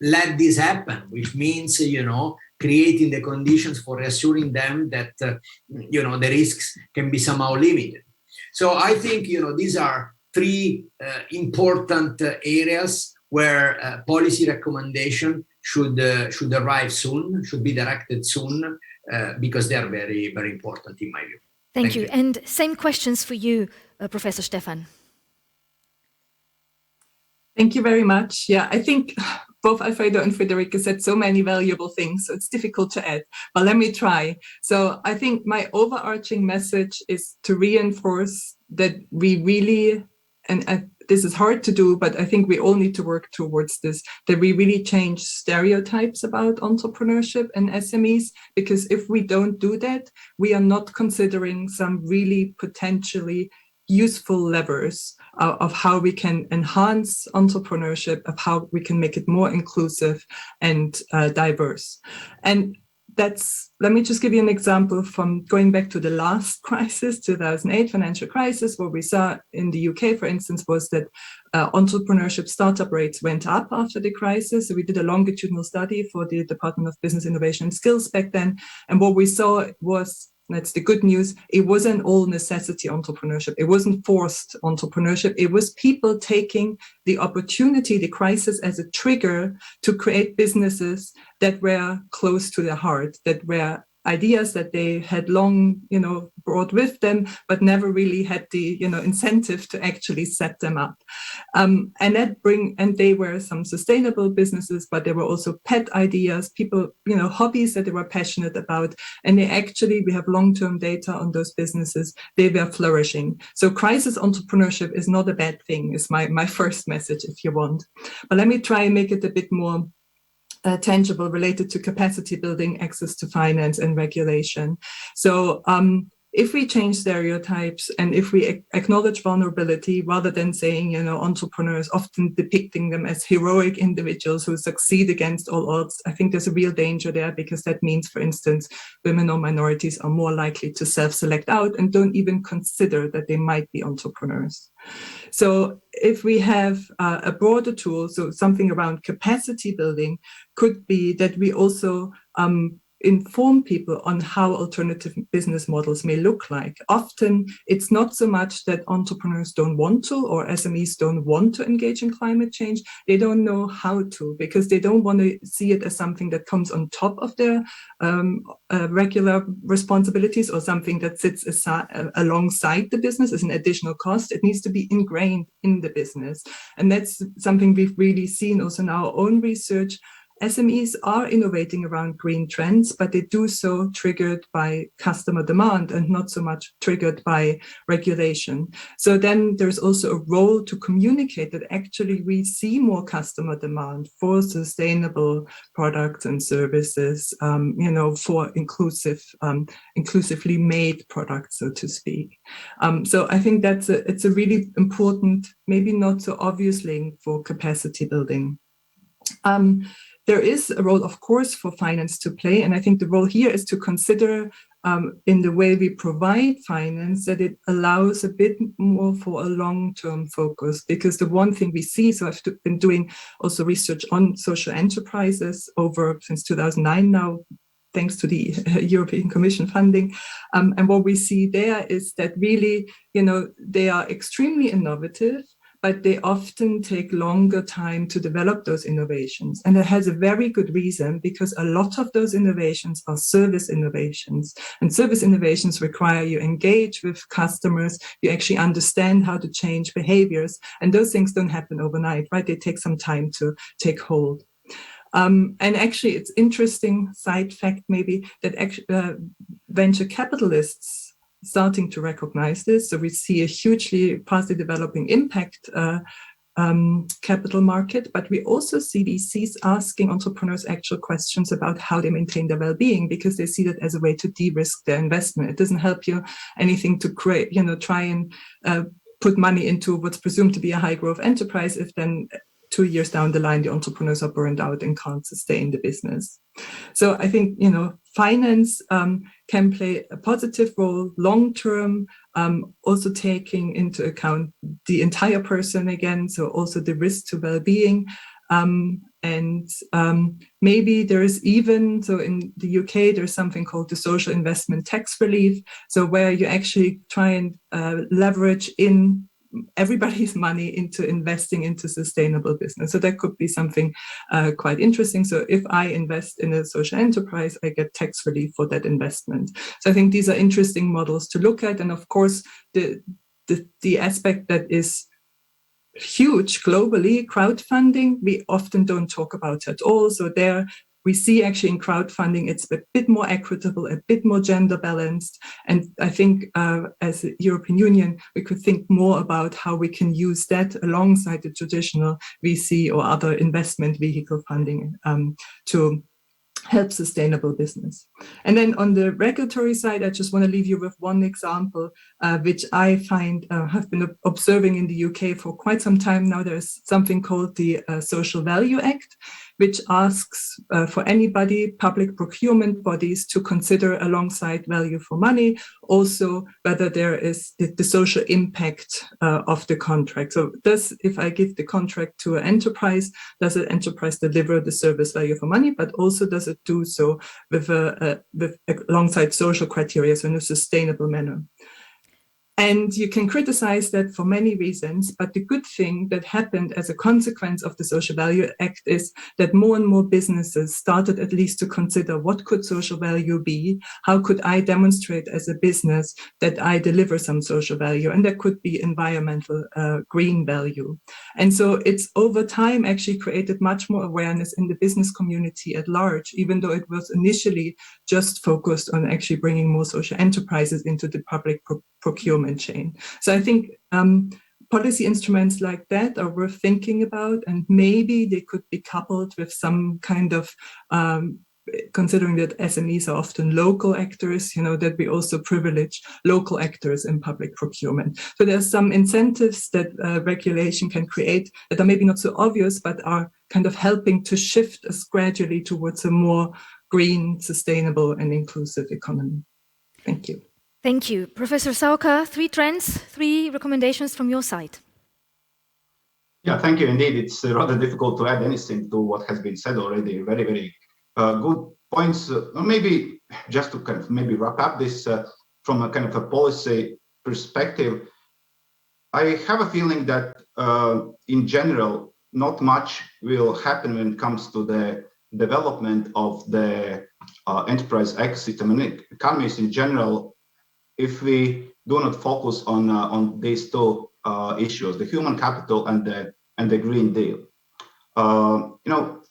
let this happen, which means creating the conditions for reassuring them that the risks can be somehow limited. So I think these are three important areas where policy recommendation should arrive soon, should be directed soon, because they are very, very important in my view. Thank you. And same questions for you, Professor Stefan. Thank you very much. Yeah, I think both Alfredo and Federica said so many valuable things, so it's difficult to add, but let me try. So I think my overarching message is to reinforce that we really, and this is hard to do, but I think we all need to work towards this, that we really change stereotypes about entrepreneurship and SMEs, because if we don't do that, we are not considering some really potentially useful levers of how we can enhance entrepreneurship, of how we can make it more inclusive and diverse. And let me just give you an example from going back to the last crisis, 2008 financial crisis. What we saw in the UK, for instance, was that entrepreneurship startup rates went up after the crisis. So we did a longitudinal study for the Department of Business Innovation and Skills back then. And what we saw was, that's the good news, it wasn't all necessity entrepreneurship. It wasn't forced entrepreneurship. It was people taking the opportunity, the crisis, as a trigger to create businesses that were close to their heart, that were ideas that they had long, brought with them, but never really had the, incentive to actually set them up. And they were some sustainable businesses, but there were also pet ideas, people, hobbies that they were passionate about. And we have long-term data on those businesses. They were flourishing. So crisis entrepreneurship is not a bad thing, is my first message, if you want. But let me try and make it a bit more tangible, related to capacity building, access to finance, and regulation. So if we change stereotypes and if we acknowledge vulnerability, rather than saying, entrepreneurs, often depicting them as heroic individuals who succeed against all odds, I think there's a real danger there, because that means, for instance, women or minorities are more likely to self-select out and don't even consider that they might be entrepreneurs. So if we have a broader tool, so something around capacity building, could be that we also inform people on how alternative business models may look like. Often it's not so much that entrepreneurs don't want to, or SMEs don't want to engage in climate change. They don't know how to, because they don't want to see it as something that comes on top of their regular responsibilities, or something that sits alongside the business as an additional cost. It needs to be ingrained in the business. And that's something we've really seen also in our own research. SMEs are innovating around green trends, but they do so triggered by customer demand and not so much triggered by regulation. So then there's also a role to communicate that actually we see more customer demand for sustainable products and services, for inclusively made products, so to speak. So I think it's a really important, maybe not so obvious link for capacity building. There is a role, of course, for finance to play. And I think the role here is to consider in the way we provide finance that it allows a bit more for a long-term focus. Because the one thing we see, so I've been doing also research on social enterprises since 2009 now, thanks to the European Commission funding. And what we see there is that really, they are extremely innovative, but they often take longer time to develop those innovations. And it has a very good reason, because a lot of those innovations are service innovations. And service innovations require you engage with customers, you actually understand how to change behaviors. And those things don't happen overnight, right? They take some time to take hold. And actually, it's interesting side fact maybe that venture capitalists starting to recognize this. So we see a hugely fastly developing impact capital market, but we also see VCs asking entrepreneurs actual questions about how they maintain their well-being, because they see that as a way to de-risk their investment. It doesn't help you anything to create, try and put money into what's presumed to be a high growth enterprise if then 2 years down the line, the entrepreneurs are burned out and can't sustain the business. So I think, finance can play a positive role long-term, also taking into account the entire person again, so also the risk to well-being. Maybe there is even, so in the UK, there's something called the social investment tax relief. So where you actually try and leverage in everybody's money into investing into sustainable business. So that could be something quite interesting. So if I invest in a social enterprise, I get tax relief for that investment. So I think these are interesting models to look at. And of course, the aspect that is huge globally, crowdfunding, we often don't talk about at all. So there we see actually in crowdfunding, it's a bit more equitable, a bit more gender balanced. And I think as a European Union, we could think more about how we can use that alongside the traditional VC or other investment vehicle funding to help sustainable business. And then on the regulatory side, I just want to leave you with one example, which I find have been observing in the UK for quite some time now. There's something called the Social Value Act, which asks for anybody, public procurement bodies, to consider alongside value for money, also whether there is the social impact of the contract. So if I give the contract to an enterprise, does an enterprise deliver the service value for money, but also does it do so with alongside social criteria, so in a sustainable manner? And you can criticize that for many reasons, but the good thing that happened as a consequence of the Social Value Act is that more and more businesses started at least to consider, what could social value be? How could I demonstrate as a business that I deliver some social value? And that could be environmental green value. And so it's over time actually created much more awareness in the business community at large, even though it was initially just focused on actually bringing more social enterprises into the public procurement chain. So I think policy instruments like that are worth thinking about, and maybe they could be coupled with some kind of considering that SMEs are often local actors, that we also privilege local actors in public procurement. So there's some incentives that regulation can create that are maybe not so obvious, but are kind of helping to shift us gradually towards a more green, sustainable, and inclusive economy. Thank you. Thank you. Professor Sauka, 3 trends, 3 recommendations from your side. Yeah, thank you. Indeed, it's rather difficult to add anything to what has been said already. Very, very good points. Maybe just to kind of maybe wrap up this from a kind of a policy perspective, I have a feeling that in general, not much will happen when it comes to the development of the enterprise ecosystem and economies in general, if we do not focus on these 2 issues, the human capital and the Green Deal.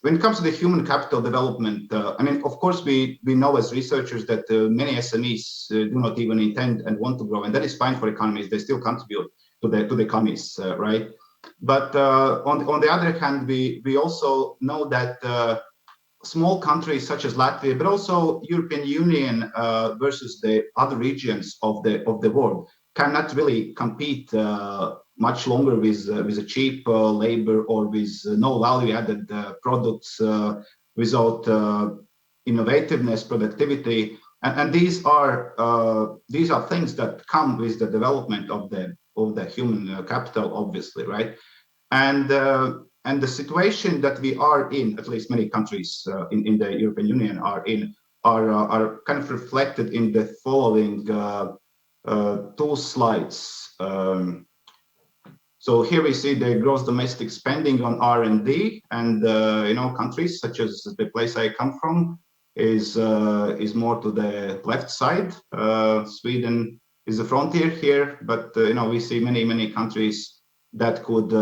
when it comes to the human capital development, I mean, of course, we know as researchers that many SMEs do not even intend and want to grow, and that is fine for economies. They still contribute to the economies, right? But on the other hand, we also know that small countries such as Latvia, but also European Union versus the other regions of the world cannot really compete much longer with a cheap labor or with no value-added products without innovativeness, productivity, and these are things that come with the development of the human capital, obviously, right? And the situation that we are in, at least many countries in the European Union are in, are kind of reflected in the following two slides. So here we see the gross domestic spending on R&D, and countries such as the place I come from is more to the left side. Sweden is the frontier here, but we see many countries that could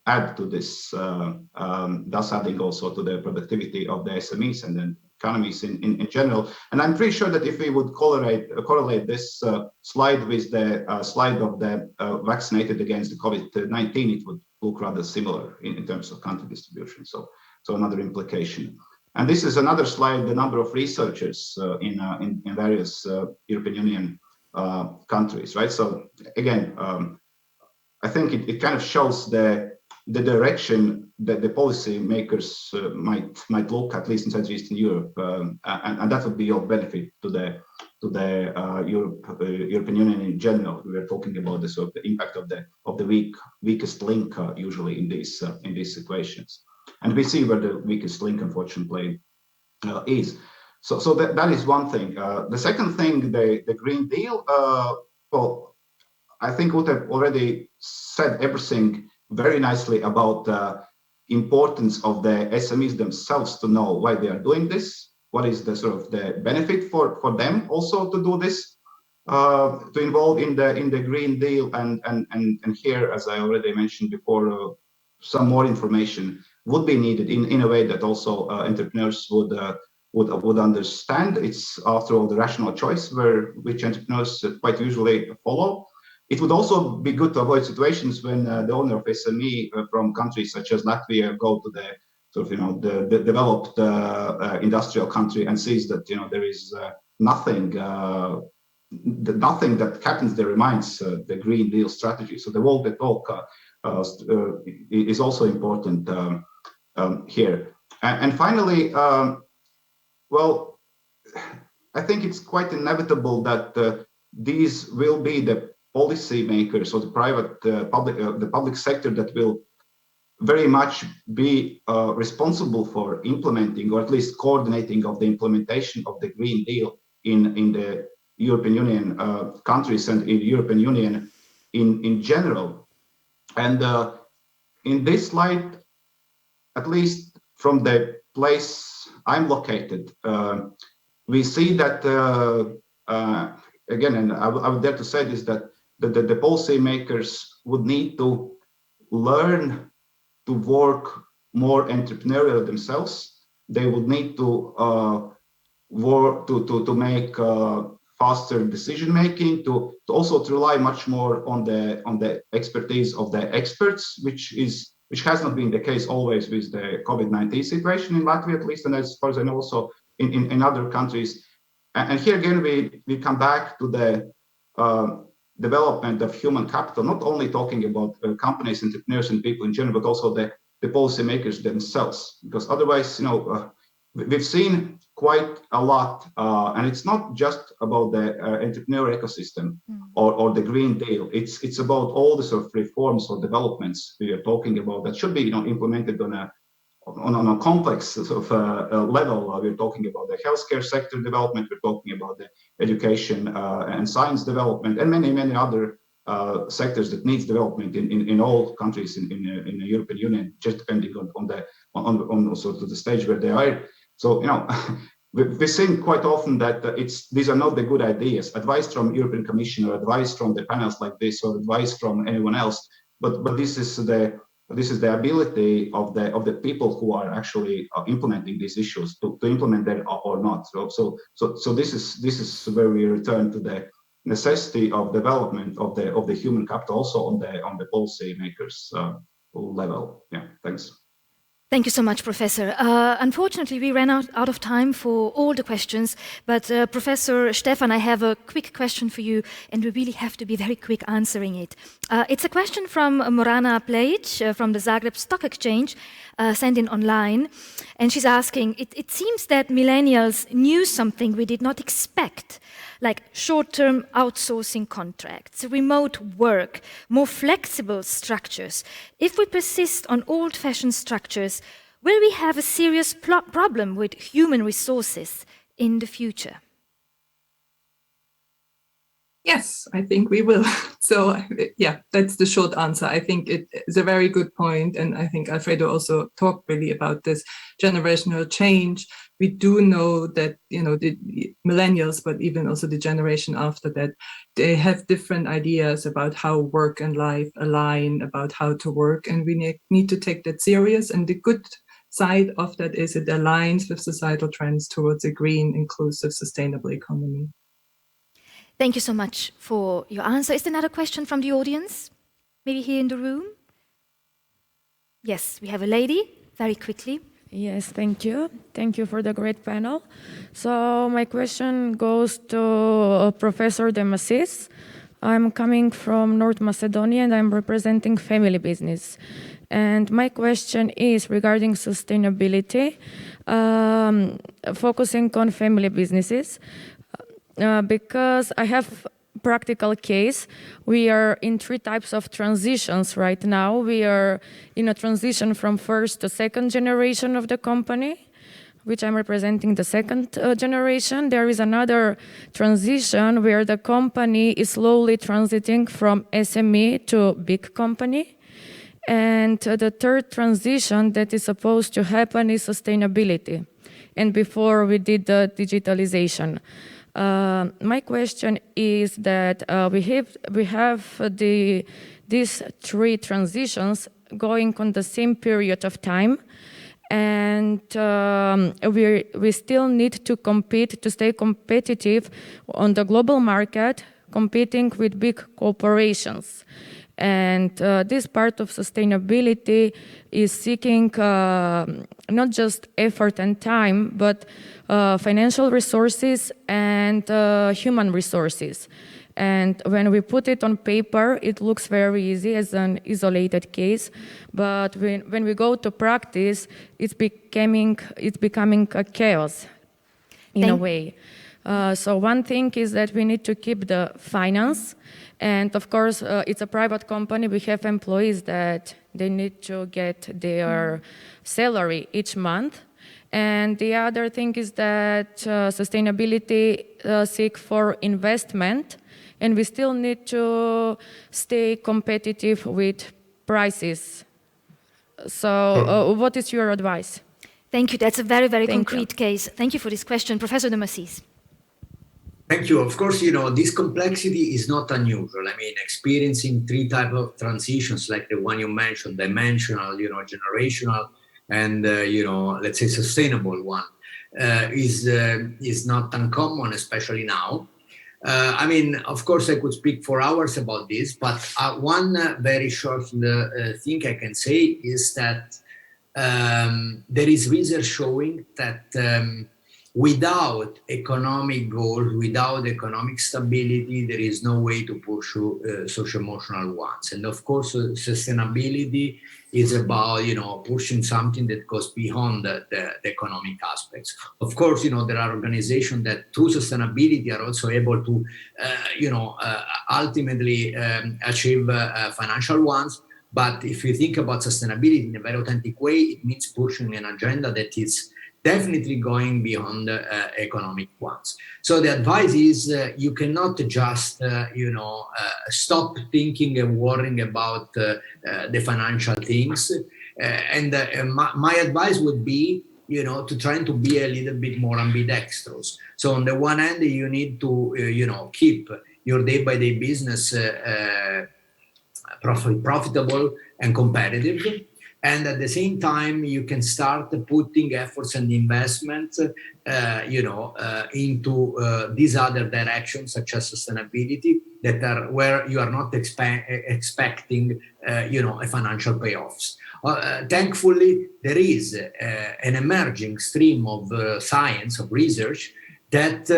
add to this, thus adding also to the productivity of the SMEs and then economies in general. And I'm pretty sure that if we would correlate this slide with the slide of the vaccinated against the COVID-19, it would look rather similar in terms of country distribution. So another implication. And this is another slide, the number of researchers in various European Union countries, right? So again, I think it kind of shows the direction that the policy makers might look, at least in Central Eastern Europe, and that would be of benefit to the European Union in general. We are talking about the sort of the impact of the weakest link usually in these situations, and we see where the weakest link, unfortunately, is. So that is one thing. The second thing, the Green Deal. Well, I think Ute already said everything very nicely about the importance of the SMEs themselves to know why they are doing this, what is the sort of the benefit for them also to do this, to involve in the Green Deal, and here, as I already mentioned before, some more information would be needed in a way that also entrepreneurs would understand. It's after all the rational choice which entrepreneurs quite usually follow. It would also be good to avoid situations when the owner of SME from countries such as Latvia go to the sort of the developed industrial country and sees that there is nothing that captains their minds the Green Deal strategy. So the walk the talk is also important here. And finally, well, I think it's quite inevitable that these will be the policy makers or the private the public sector that will very much be responsible for implementing, or at least coordinating of the implementation of the Green Deal in the European Union countries and in the European Union in general. And in this slide, at least from the place I'm located, we see that again, and I would dare to say this, that the policy makers would need to learn to work more entrepreneurial themselves. They would need to work to make faster decision making, to also to rely much more on the expertise of the experts, which has not been the case always with the COVID-19 situation in Latvia, at least, and as far as I know, also in other countries. And here again, we come back to the development of human capital, not only talking about companies, entrepreneurs, and people in general, but also the policymakers themselves. Because otherwise, we've seen quite a lot, and it's not just about the entrepreneur ecosystem or the Green Deal. It's about all the sort of reforms or developments we are talking about that should be implemented on a complex sort of level. We're talking about the healthcare sector development, we're talking about the education and science development, and many other sectors that needs development in all countries in the European Union, just depending on sort of the stage where they are. So we're seeing quite often that these are not the good ideas. Advice from European Commission or advice from the panels like this or advice from anyone else, but this is the This is the ability of the people who are actually implementing these issues to implement them or not. So this is where we return to the necessity of development of the human capital also on the policy makers level. Yeah, thanks. Thank you so much, Professor. Unfortunately, we ran out of time for all the questions, but Professor Stefan, I have a quick question for you, and we really have to be very quick answering it. It's a question from Morana Plejic from the Zagreb Stock Exchange, sent in online, and she's asking, it seems that millennials knew something we did not expect, like short-term outsourcing contracts, remote work, more flexible structures. If we persist on old-fashioned structures, will we have a serious problem with human resources in the future? Yes, I think we will. So yeah, that's the short answer. I think it is a very good point, and I think Alfredo also talked really about this generational change. We do know that, you know, the millennials, but even also the generation after that, they have different ideas about how work and life align, about how to work, and we need to take that serious. And the good side of that is it aligns with societal trends towards a green, inclusive, sustainable economy. Thank you so much for your answer. Is there another question from the audience? Maybe here in the room? Yes, we have a lady, very quickly. Yes, thank you. Thank you for the great panel. So my question goes to Professor Demasis. I'm coming from North Macedonia and I'm representing family business. And my question is regarding sustainability, focusing on family businesses. Because I have practical case. We are in 3 types of transitions right now. We are in a transition from first to second generation of the company, which I'm representing the second generation. There is another transition where the company is slowly transiting from SME to big company. And the third transition that is supposed to happen is sustainability. And before we did the digitalization. My question is that we have these 3 transitions going on the same period of time, and we still need to compete to stay competitive on the global market, competing with big corporations. And this part of sustainability is seeking not just effort and time, but financial resources and human resources. And when we put it on paper, it looks very easy as an isolated case. But when we go to practice, it's becoming a chaos in a way. So one thing is that we need to keep the finance. And of course, it's a private company. We have employees that they need to get their salary each month. And the other thing is that sustainability seek for investment, and we still need to stay competitive with prices. So what is your advice? Thank you. That's a very, very concrete case. Thank you for this question. Professor Demasis. Thank you. Of course, you know, this complexity is not unusual. I mean, experiencing 3 types of transitions like the one you mentioned, dimensional, you know, generational, and, you know, let's say sustainable one, is not uncommon, especially now. I mean, of course, I could speak for hours about this, but one very short thing I can say is that there is research showing that without economic goals, without economic stability, there is no way to pursue socio-emotional ones. And of course, sustainability is about, you know, pushing something that goes beyond the economic aspects. Of course, you know, there are organizations that through sustainability are also able to, you know, ultimately achieve financial ones. But if you think about sustainability in a very authentic way, it means pushing an agenda that is definitely going beyond economic ones. So the advice is you cannot just, you know, stop thinking and worrying about the financial things. And my advice would be, you know, to trying to be a little bit more ambidextrous. So on the one hand, you need to, you know, keep your day-by-day business profitable and competitive. And at the same time, you can start putting efforts and investments, into these other directions, such as sustainability, that are where you are not expecting, a financial payoffs. Thankfully, there is an emerging stream of science, of research that,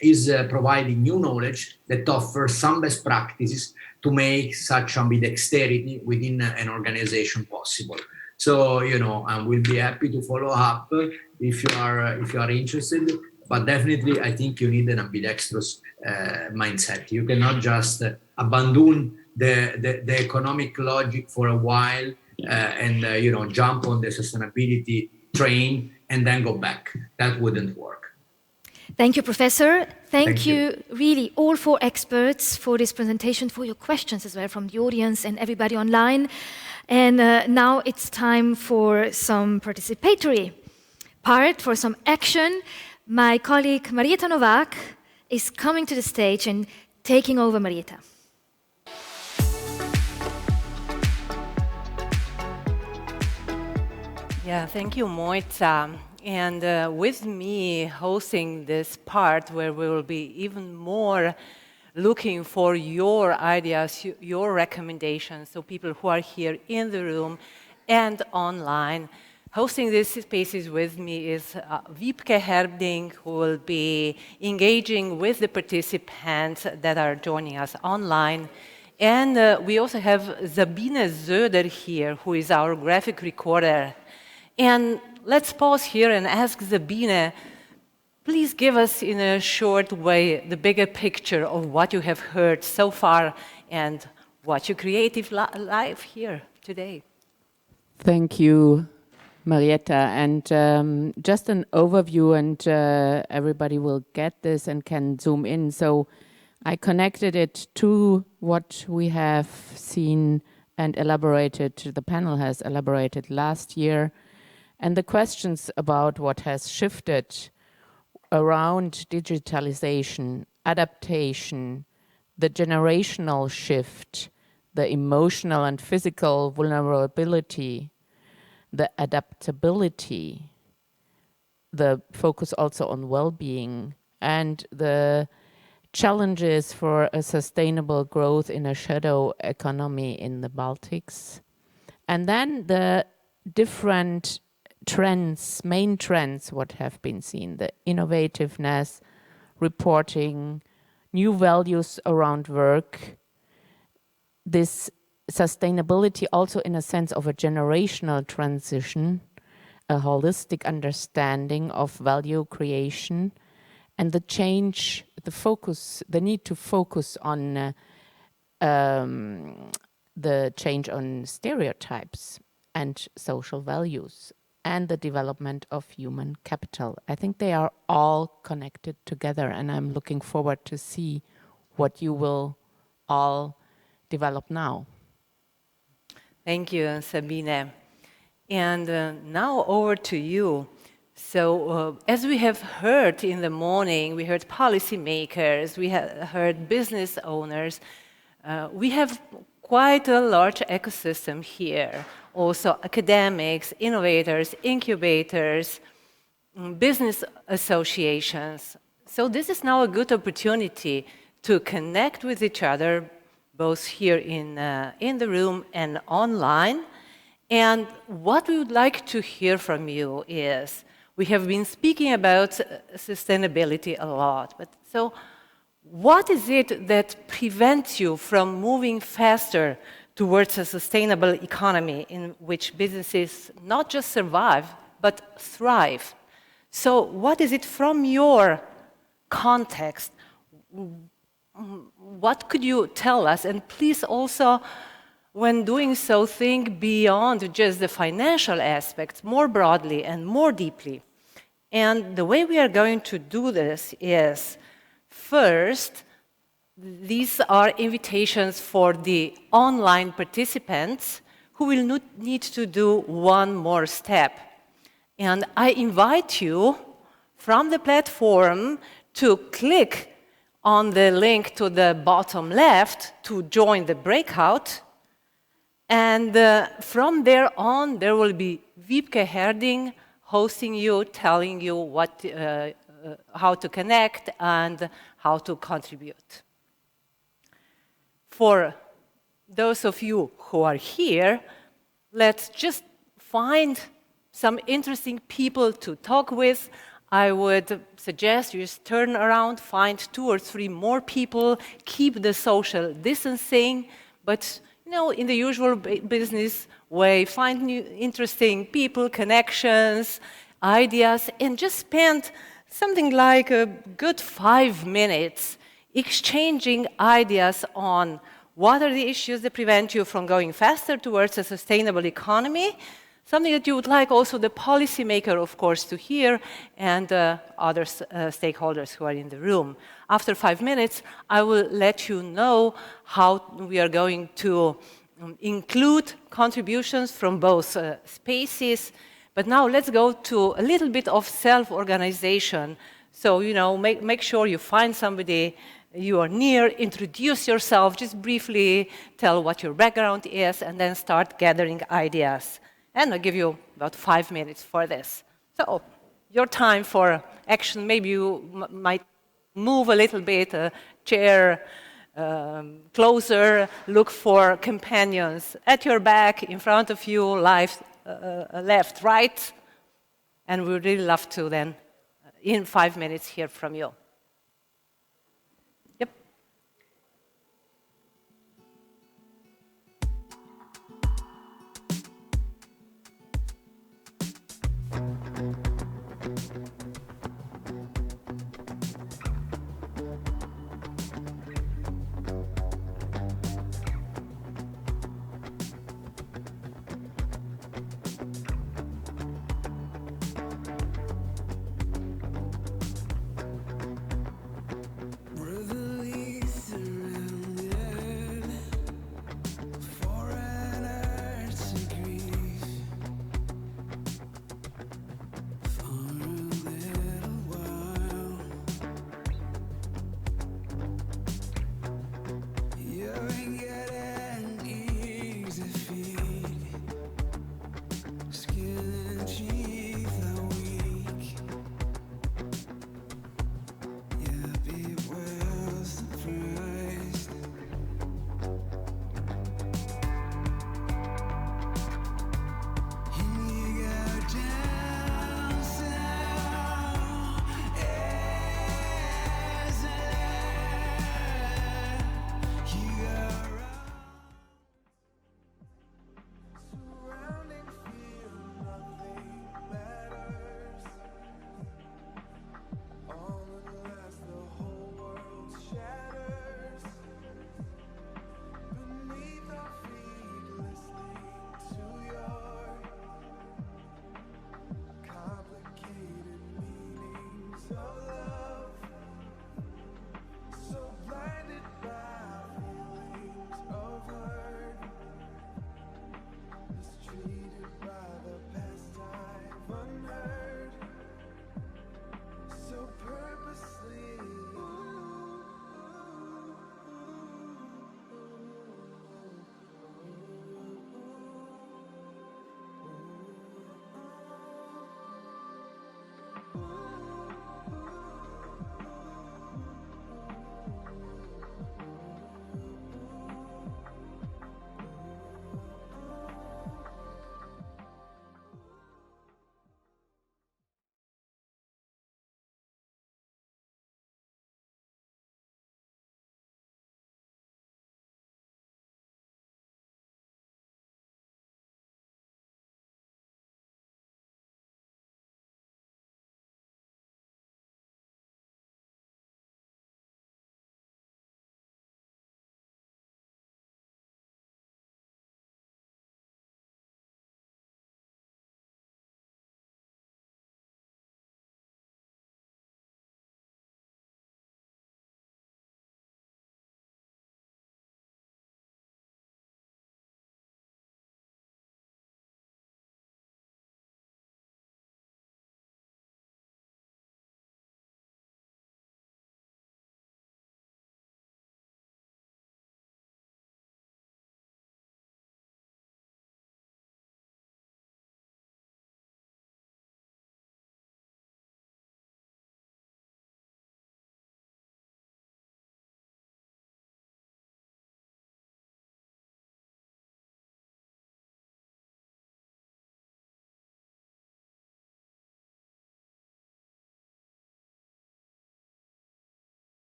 is providing new knowledge that offers some best practices to make such ambidexterity within an organization possible. So, I will be happy to follow up if you are interested. But definitely, I think you need an ambidextrous mindset. You cannot just abandon the economic logic for a while and jump on the sustainability train and then go back. That wouldn't work. Thank you, Professor. Thank you, really, all four experts for this presentation, for your questions as well from the audience and everybody online. And now it's time for some participatory part, for some action. My colleague Marietta Novak is coming to the stage and taking over. Marietta. Yeah, thank you, Moita. And with me hosting this part where we will be even more looking for your ideas, your recommendations, so people who are here in the room and online. Hosting these spaces with me is Wiebke Herbding, who will be engaging with the participants that are joining us online. And we also have Sabine Söder here, who is our graphic recorder. And let's pause here and ask Sabine, please give us in a short way the bigger picture of what you have heard so far and what your creative life here today. Thank you, Marietta. And just an overview, and everybody will get this and can zoom in. So I connected it to what we have seen and elaborated, the panel has elaborated last year. And the questions about what has shifted around digitalization, adaptation, the generational shift, the emotional and physical vulnerability, the adaptability, the focus also on well-being, and the challenges for a sustainable growth in a shadow economy in the Baltics. And then the different trends, main trends, what have been seen, the innovativeness, reporting, new values around work, this sustainability also in a sense of a generational transition, a holistic understanding of value creation, and the change, the focus, the need to focus on the change on stereotypes and social values, and the development of human capital. I think they are all connected together, and I'm looking forward to see what you will all develop now. Thank you, Sabine. And now over to you. So as we have heard in the morning, we heard policymakers, we heard business owners. We have quite a large ecosystem here. Also academics, innovators, incubators, business associations. So this is now a good opportunity to connect with each other, both here in the room and online. And what we would like to hear from you is, we have been speaking about sustainability a lot, but so what is it that prevents you from moving faster towards a sustainable economy in which businesses not just survive, but thrive? So what is it from your context? What could you tell us? And please also, when doing so, think beyond just the financial aspects, more broadly and more deeply. And the way we are going to do this is, first, these are invitations for the online participants who will need to do one more step. And I invite you from the platform to click on the link to the bottom left to join the breakout. And from there on, there will be Wiebke Herding hosting you, telling you what, how to connect and how to contribute. For those of you who are here, let's just find some interesting people to talk with. I would suggest you just turn around, find 2 or 3 more people, keep the social distancing, but you know, in the usual business way, find new interesting people, connections, ideas, and just spend something like a good 5 minutes exchanging ideas on what are the issues that prevent you from going faster towards a sustainable economy, something that you would like also the policymaker, of course, to hear, and other stakeholders who are in the room. After 5 minutes, I will let you know how we are going to include contributions from both spaces. But now let's go to a little bit of self-organization. So, you know, make sure you find somebody you are near, introduce yourself, just briefly tell what your background is, and then start gathering ideas. And I'll give you about 5 minutes for this. So, your time for action, maybe you might move a little bit, chair closer, look for companions at your back, in front of you, left, right. And we'd really love to then, in 5 minutes, hear from you.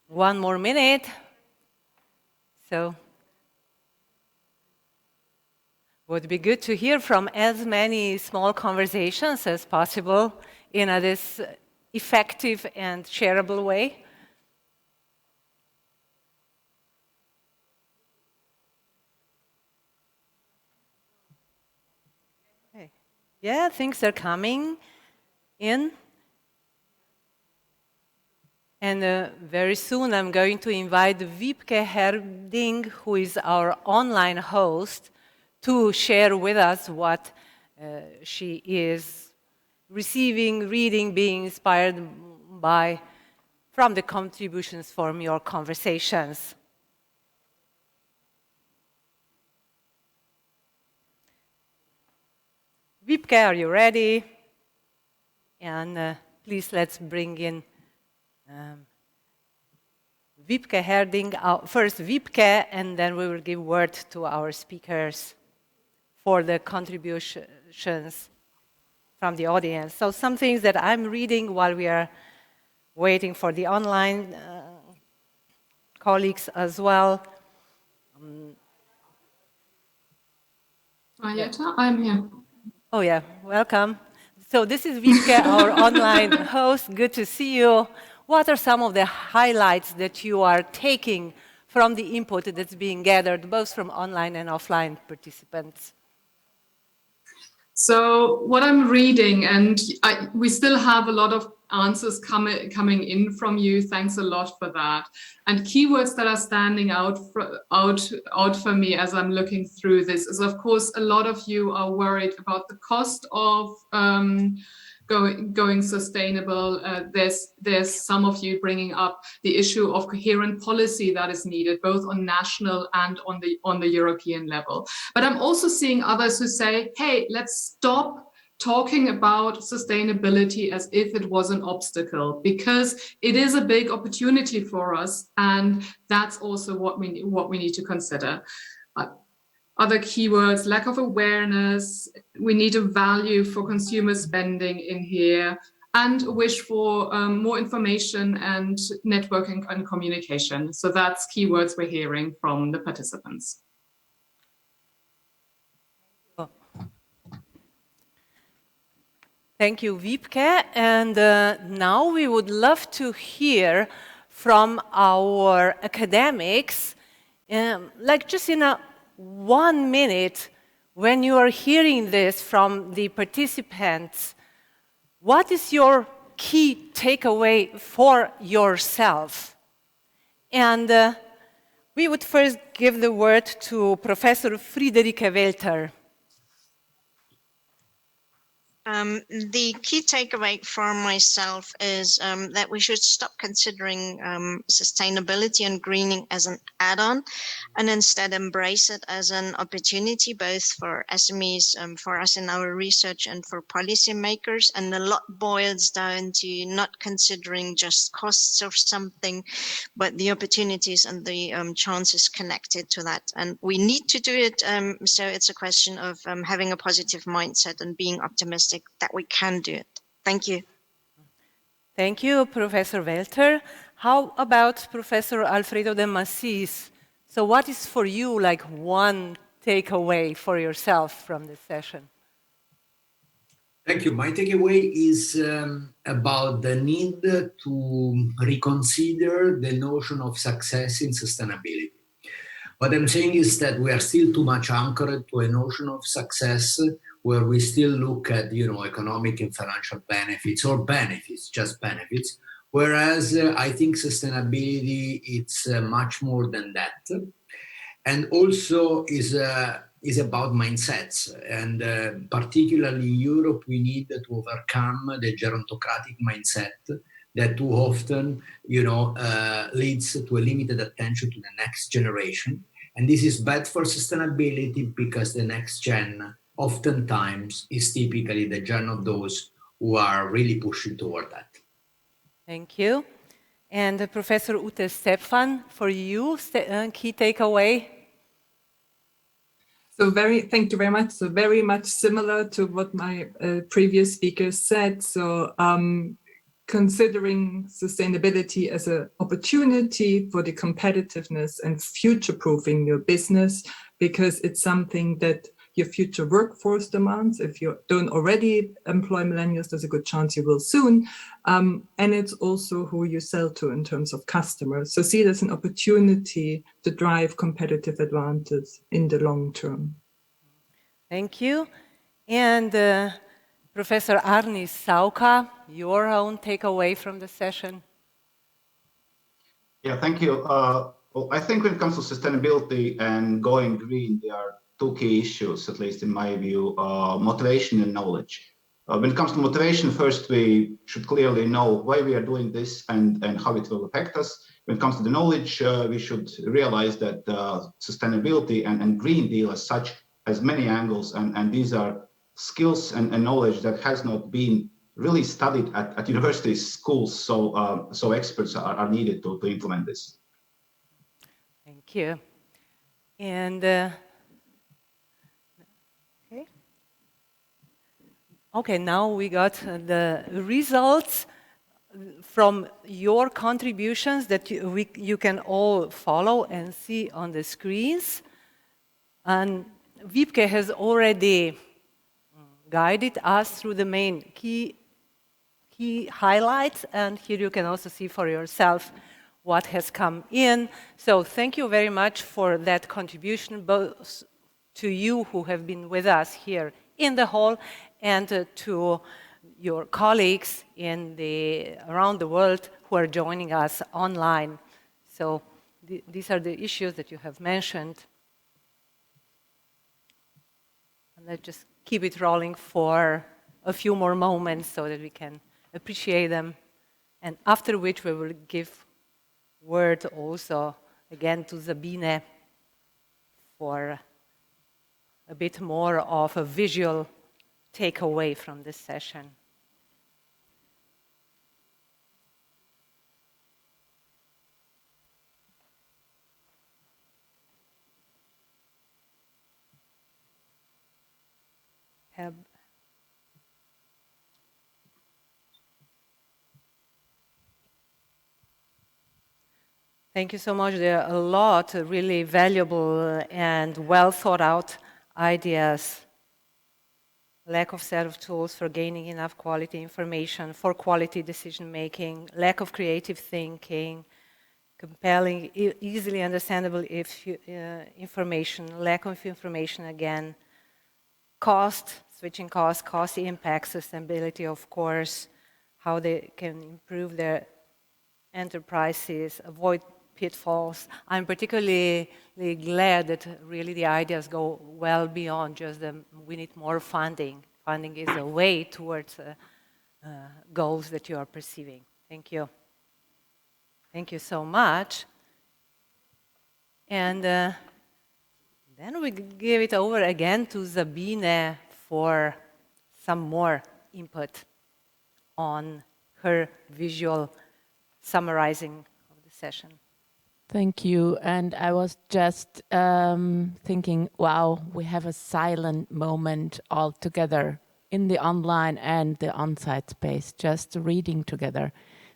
one more minute. So would be good to hear from as many small conversations as possible in this effective and shareable way. Okay. Yeah, things are coming in. And very soon I'm going to invite Wiebke Herding, who is our online host, to share with us what she is receiving, reading, being inspired by from the contributions from your conversations. Wiebke, are you ready? And please let's bring in Wiebke Herding, first Wiebke, and then we will give word to our speakers for the contributions from the audience. So some things that I'm reading while we are waiting for the online colleagues as well. Marietta, I'm here. Oh yeah, welcome. So this is Wiebke, our online host. Good to see you. What are some of the highlights that you are taking from the input that's being gathered, both from online and offline participants? So what I'm reading, and we still have a lot of answers coming in from you. Thanks a lot for that. And keywords that are standing out for me as I'm looking through this is, of course, a lot of you are worried about the cost of going sustainable. There's some of you bringing up the issue of coherent policy that is needed, both on national and on the European level. But I'm also seeing others who say, hey, let's stop talking about sustainability as if it was an obstacle, because it is a big opportunity for us, and that's also what we need to consider. Other keywords, lack of awareness, we need a value for consumer spending in here, and a wish for more information and networking and communication. So that's keywords we're hearing from the participants. Thank you, Wiebke. And now we would love to hear from our academics, like just in a 1 minute, when you are hearing this from the participants, what is your key takeaway for yourself? And we would first give the word to Professor Friederike Welter. The key takeaway for myself is that we should stop considering sustainability and greening as an add-on, and instead embrace it as an opportunity, both for SMEs, for us in our research, and for policymakers. And a lot boils down to not considering just costs of something, but the opportunities and the chances connected to that. And we need to do it. So it's a question of having a positive mindset and being optimistic that we can do it. Thank you. Thank you, Professor Welter. How about Professor Alfredo de Massis? So what is for you like one takeaway for yourself from this session? Thank you. My takeaway is about the need to reconsider the notion of success in sustainability. What I'm saying is that we are still too much anchored to a notion of success where we still look at, economic and financial benefits, or benefits, just benefits. Whereas I think sustainability, it's much more than that. And also is about mindsets. And particularly in Europe, we need to overcome the gerontocratic mindset that too often, leads to a limited attention to the next generation. And this is bad for sustainability because the next gen oftentimes is typically the gen of those who are really pushing toward that. Thank you. And Professor Ute Stephan, for you, key takeaway? So thank you very much. So very much similar to what my previous speakers said. So considering sustainability as an opportunity for the competitiveness and future-proofing your business, because it's something that your future workforce demands. If you don't already employ millennials, there's a good chance you will soon. And it's also who you sell to in terms of customers. So see it as an opportunity to drive competitive advantage in the long term. Thank you. And Professor Arni Sauka, your own takeaway from the session? Yeah, thank you. Well, I think when it comes to sustainability and going green, there are two key issues, at least in my view, motivation and knowledge. When it comes to motivation, first we should clearly know why we are doing this and how it will affect us. When it comes to the knowledge, we should realize that sustainability and Green Deal as such has many angles, and these are skills and knowledge that has not been really studied at universities, schools, so experts are needed to implement this. Thank you. And okay, now we got the results from your contributions that you can all follow and see on the screens. And Wiebke has already guided us through the main key highlights, and here you can also see for yourself what has come in. So thank you very much for that contribution, both to you who have been with us here in the hall and to your colleagues around the world who are joining us online. So these are the issues that you have mentioned. And let's just keep it rolling for a few more moments so that we can appreciate them. And after which we will give word also again to Sabine for a bit more of a visual takeaway from this session. Thank you so much. There are a lot of really valuable and well thought out ideas. Lack of set of tools for gaining enough quality information for quality decision making, lack of creative thinking, compelling, easily understandable information, lack of information again, cost, switching costs, cost impacts, sustainability, of course, how they can improve their enterprises, avoid pitfalls. I'm particularly glad that really the ideas go well beyond just we need more funding. Funding is a way towards goals that you are perceiving. Thank you. Thank you so much. And then we give it over again to Sabine for some more input on her visual summarizing of the session. Thank you. And I was just thinking, wow, we have a silent moment all together in the online and the on-site space, just reading together.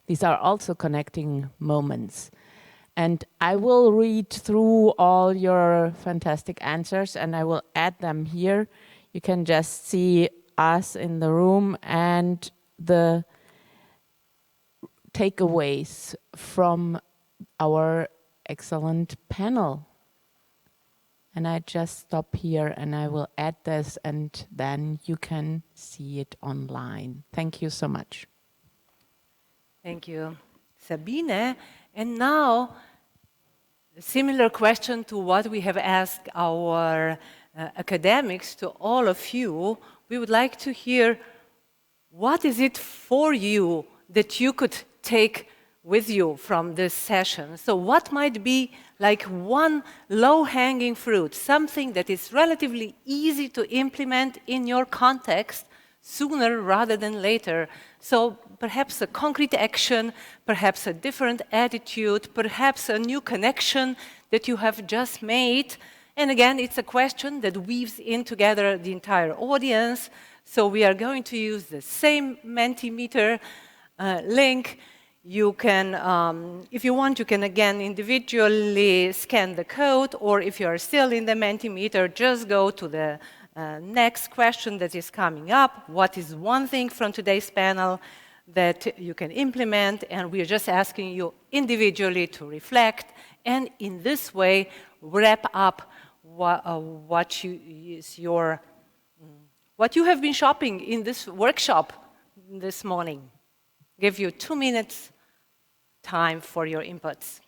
These are also connecting moments. And I will read through all your fantastic answers and I will add them here. You can just see us in the room and the takeaways from our excellent panel. And I just stop here and I will add this and then you can see it online. Thank you so much. Thank you, Sabine. And now, a similar question to what we have asked our academics, to all of you. We would like to hear, what is it for you that you could take with you from this session? So what might be like one low-hanging fruit, something that is relatively easy to implement in your context sooner rather than later? So perhaps a concrete action, perhaps a different attitude, perhaps a new connection that you have just made. And again, it's a question that weaves in together the entire audience. So we are going to use the same Mentimeter link. You can, if you want, you can again individually scan the code, or if you are still in the Mentimeter, just go to the next question that is coming up. What is one thing from today's panel that you can implement? And we are just asking you individually to reflect, and in this way, wrap up what you have been shopping in this workshop this morning. Give you 2 minutes time for your inputs.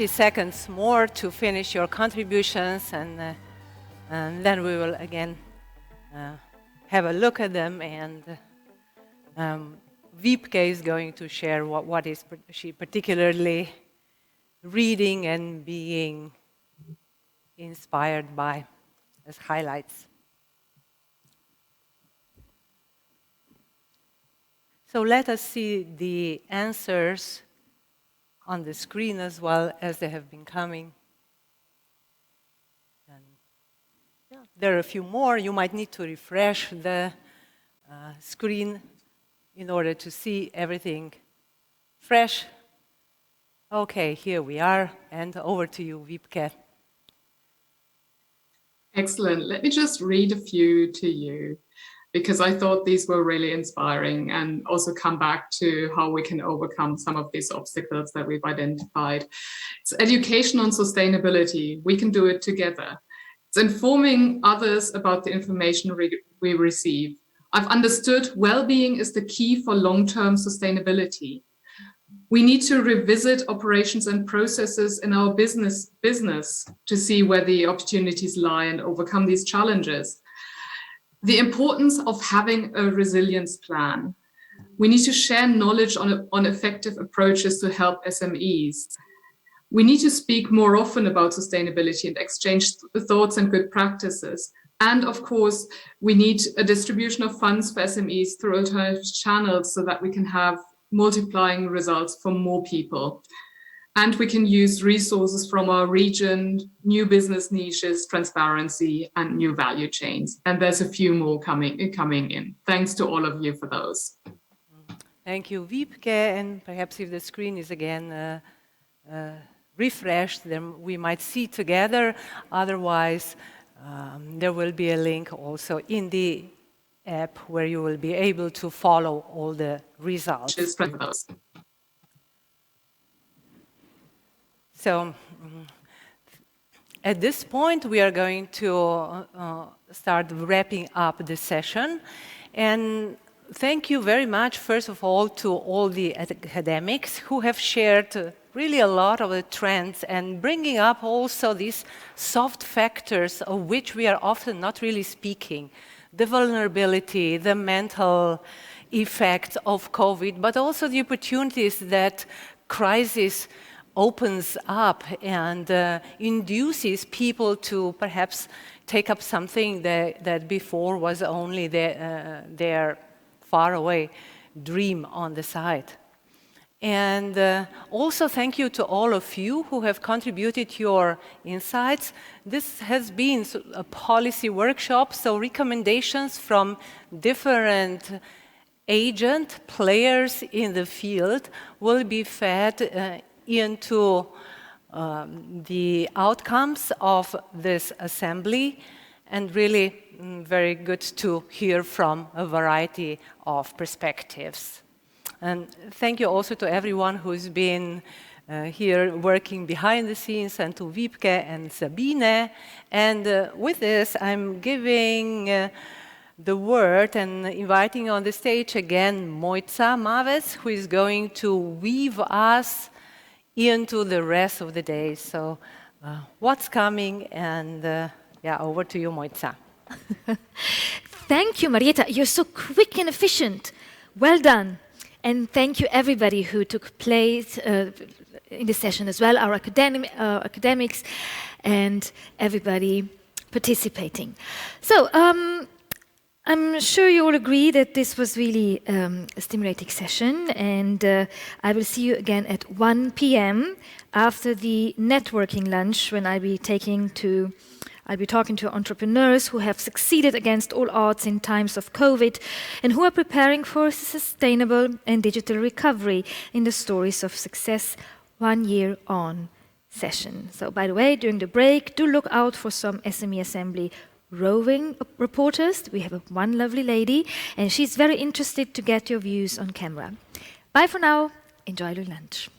Seconds more to finish your contributions, and then we will again have a look at them, and Wiebke is going to share what is she particularly reading and being inspired by as highlights. So let us see the answers on the screen as well as they have been coming. And yeah, there are a few more. You might need to refresh the screen in order to see everything fresh. Okay, here we are, and over to you, Wiebke. Excellent. Let me just read a few to you, because I thought these were really inspiring, and also come back to how we can overcome some of these obstacles that we've identified. It's education on sustainability. We can do it together. It's informing others about the information we receive. I've understood well-being is the key for long-term sustainability. We need to revisit operations and processes in our business to see where the opportunities lie and overcome these challenges. The importance of having a resilience plan. We need to share knowledge on effective approaches to help SMEs. We need to speak more often about sustainability and exchange thoughts and good practices. And of course, we need a distribution of funds for SMEs through alternative channels so that we can have multiplying results for more people. And we can use resources from our region, new business niches, transparency, and new value chains. And there's a few more coming in. Thanks to all of you for those. Thank you, Wiebke. And perhaps if the screen is again refreshed, then we might see together. Otherwise, there will be a link also in the app where you will be able to follow all the results. So at this point, we are going to start wrapping up the session. And thank you very much, first of all, to all the academics who have shared really a lot of the trends and bringing up also these soft factors of which we are often not really speaking. The vulnerability, the mental effects of COVID, but also the opportunities that crisis opens up and induces people to perhaps take up something that before was only their faraway dream on the side. And also thank you to all of you who have contributed your insights. This has been a policy workshop, so recommendations from different agent players in the field will be fed into the outcomes of this assembly, and really very good to hear from a variety of perspectives. And thank you also to everyone who's been here working behind the scenes, and to Wiebke and Sabine. And with this, I'm giving the word and inviting on the stage again Mojca Maves, who is going to weave us into the rest of the day. So what's coming, and yeah, over to you, Mojca. Thank you, Marietta. You're so quick and efficient. Well done. And thank you, everybody who took place in the session as well, our academics and everybody participating. So I'm sure you all agree that this was really a stimulating session, and I will see you again at 1 p.m. after the networking lunch, when I'll be talking to entrepreneurs who have succeeded against all odds in times of COVID and who are preparing for sustainable and digital recovery in the Stories of Success 1 Year On session. So, by the way, during the break, do look out for some SME Assembly roving reporters. We have one lovely lady, and she's very interested to get your views on camera. Bye for now. Enjoy your lunch.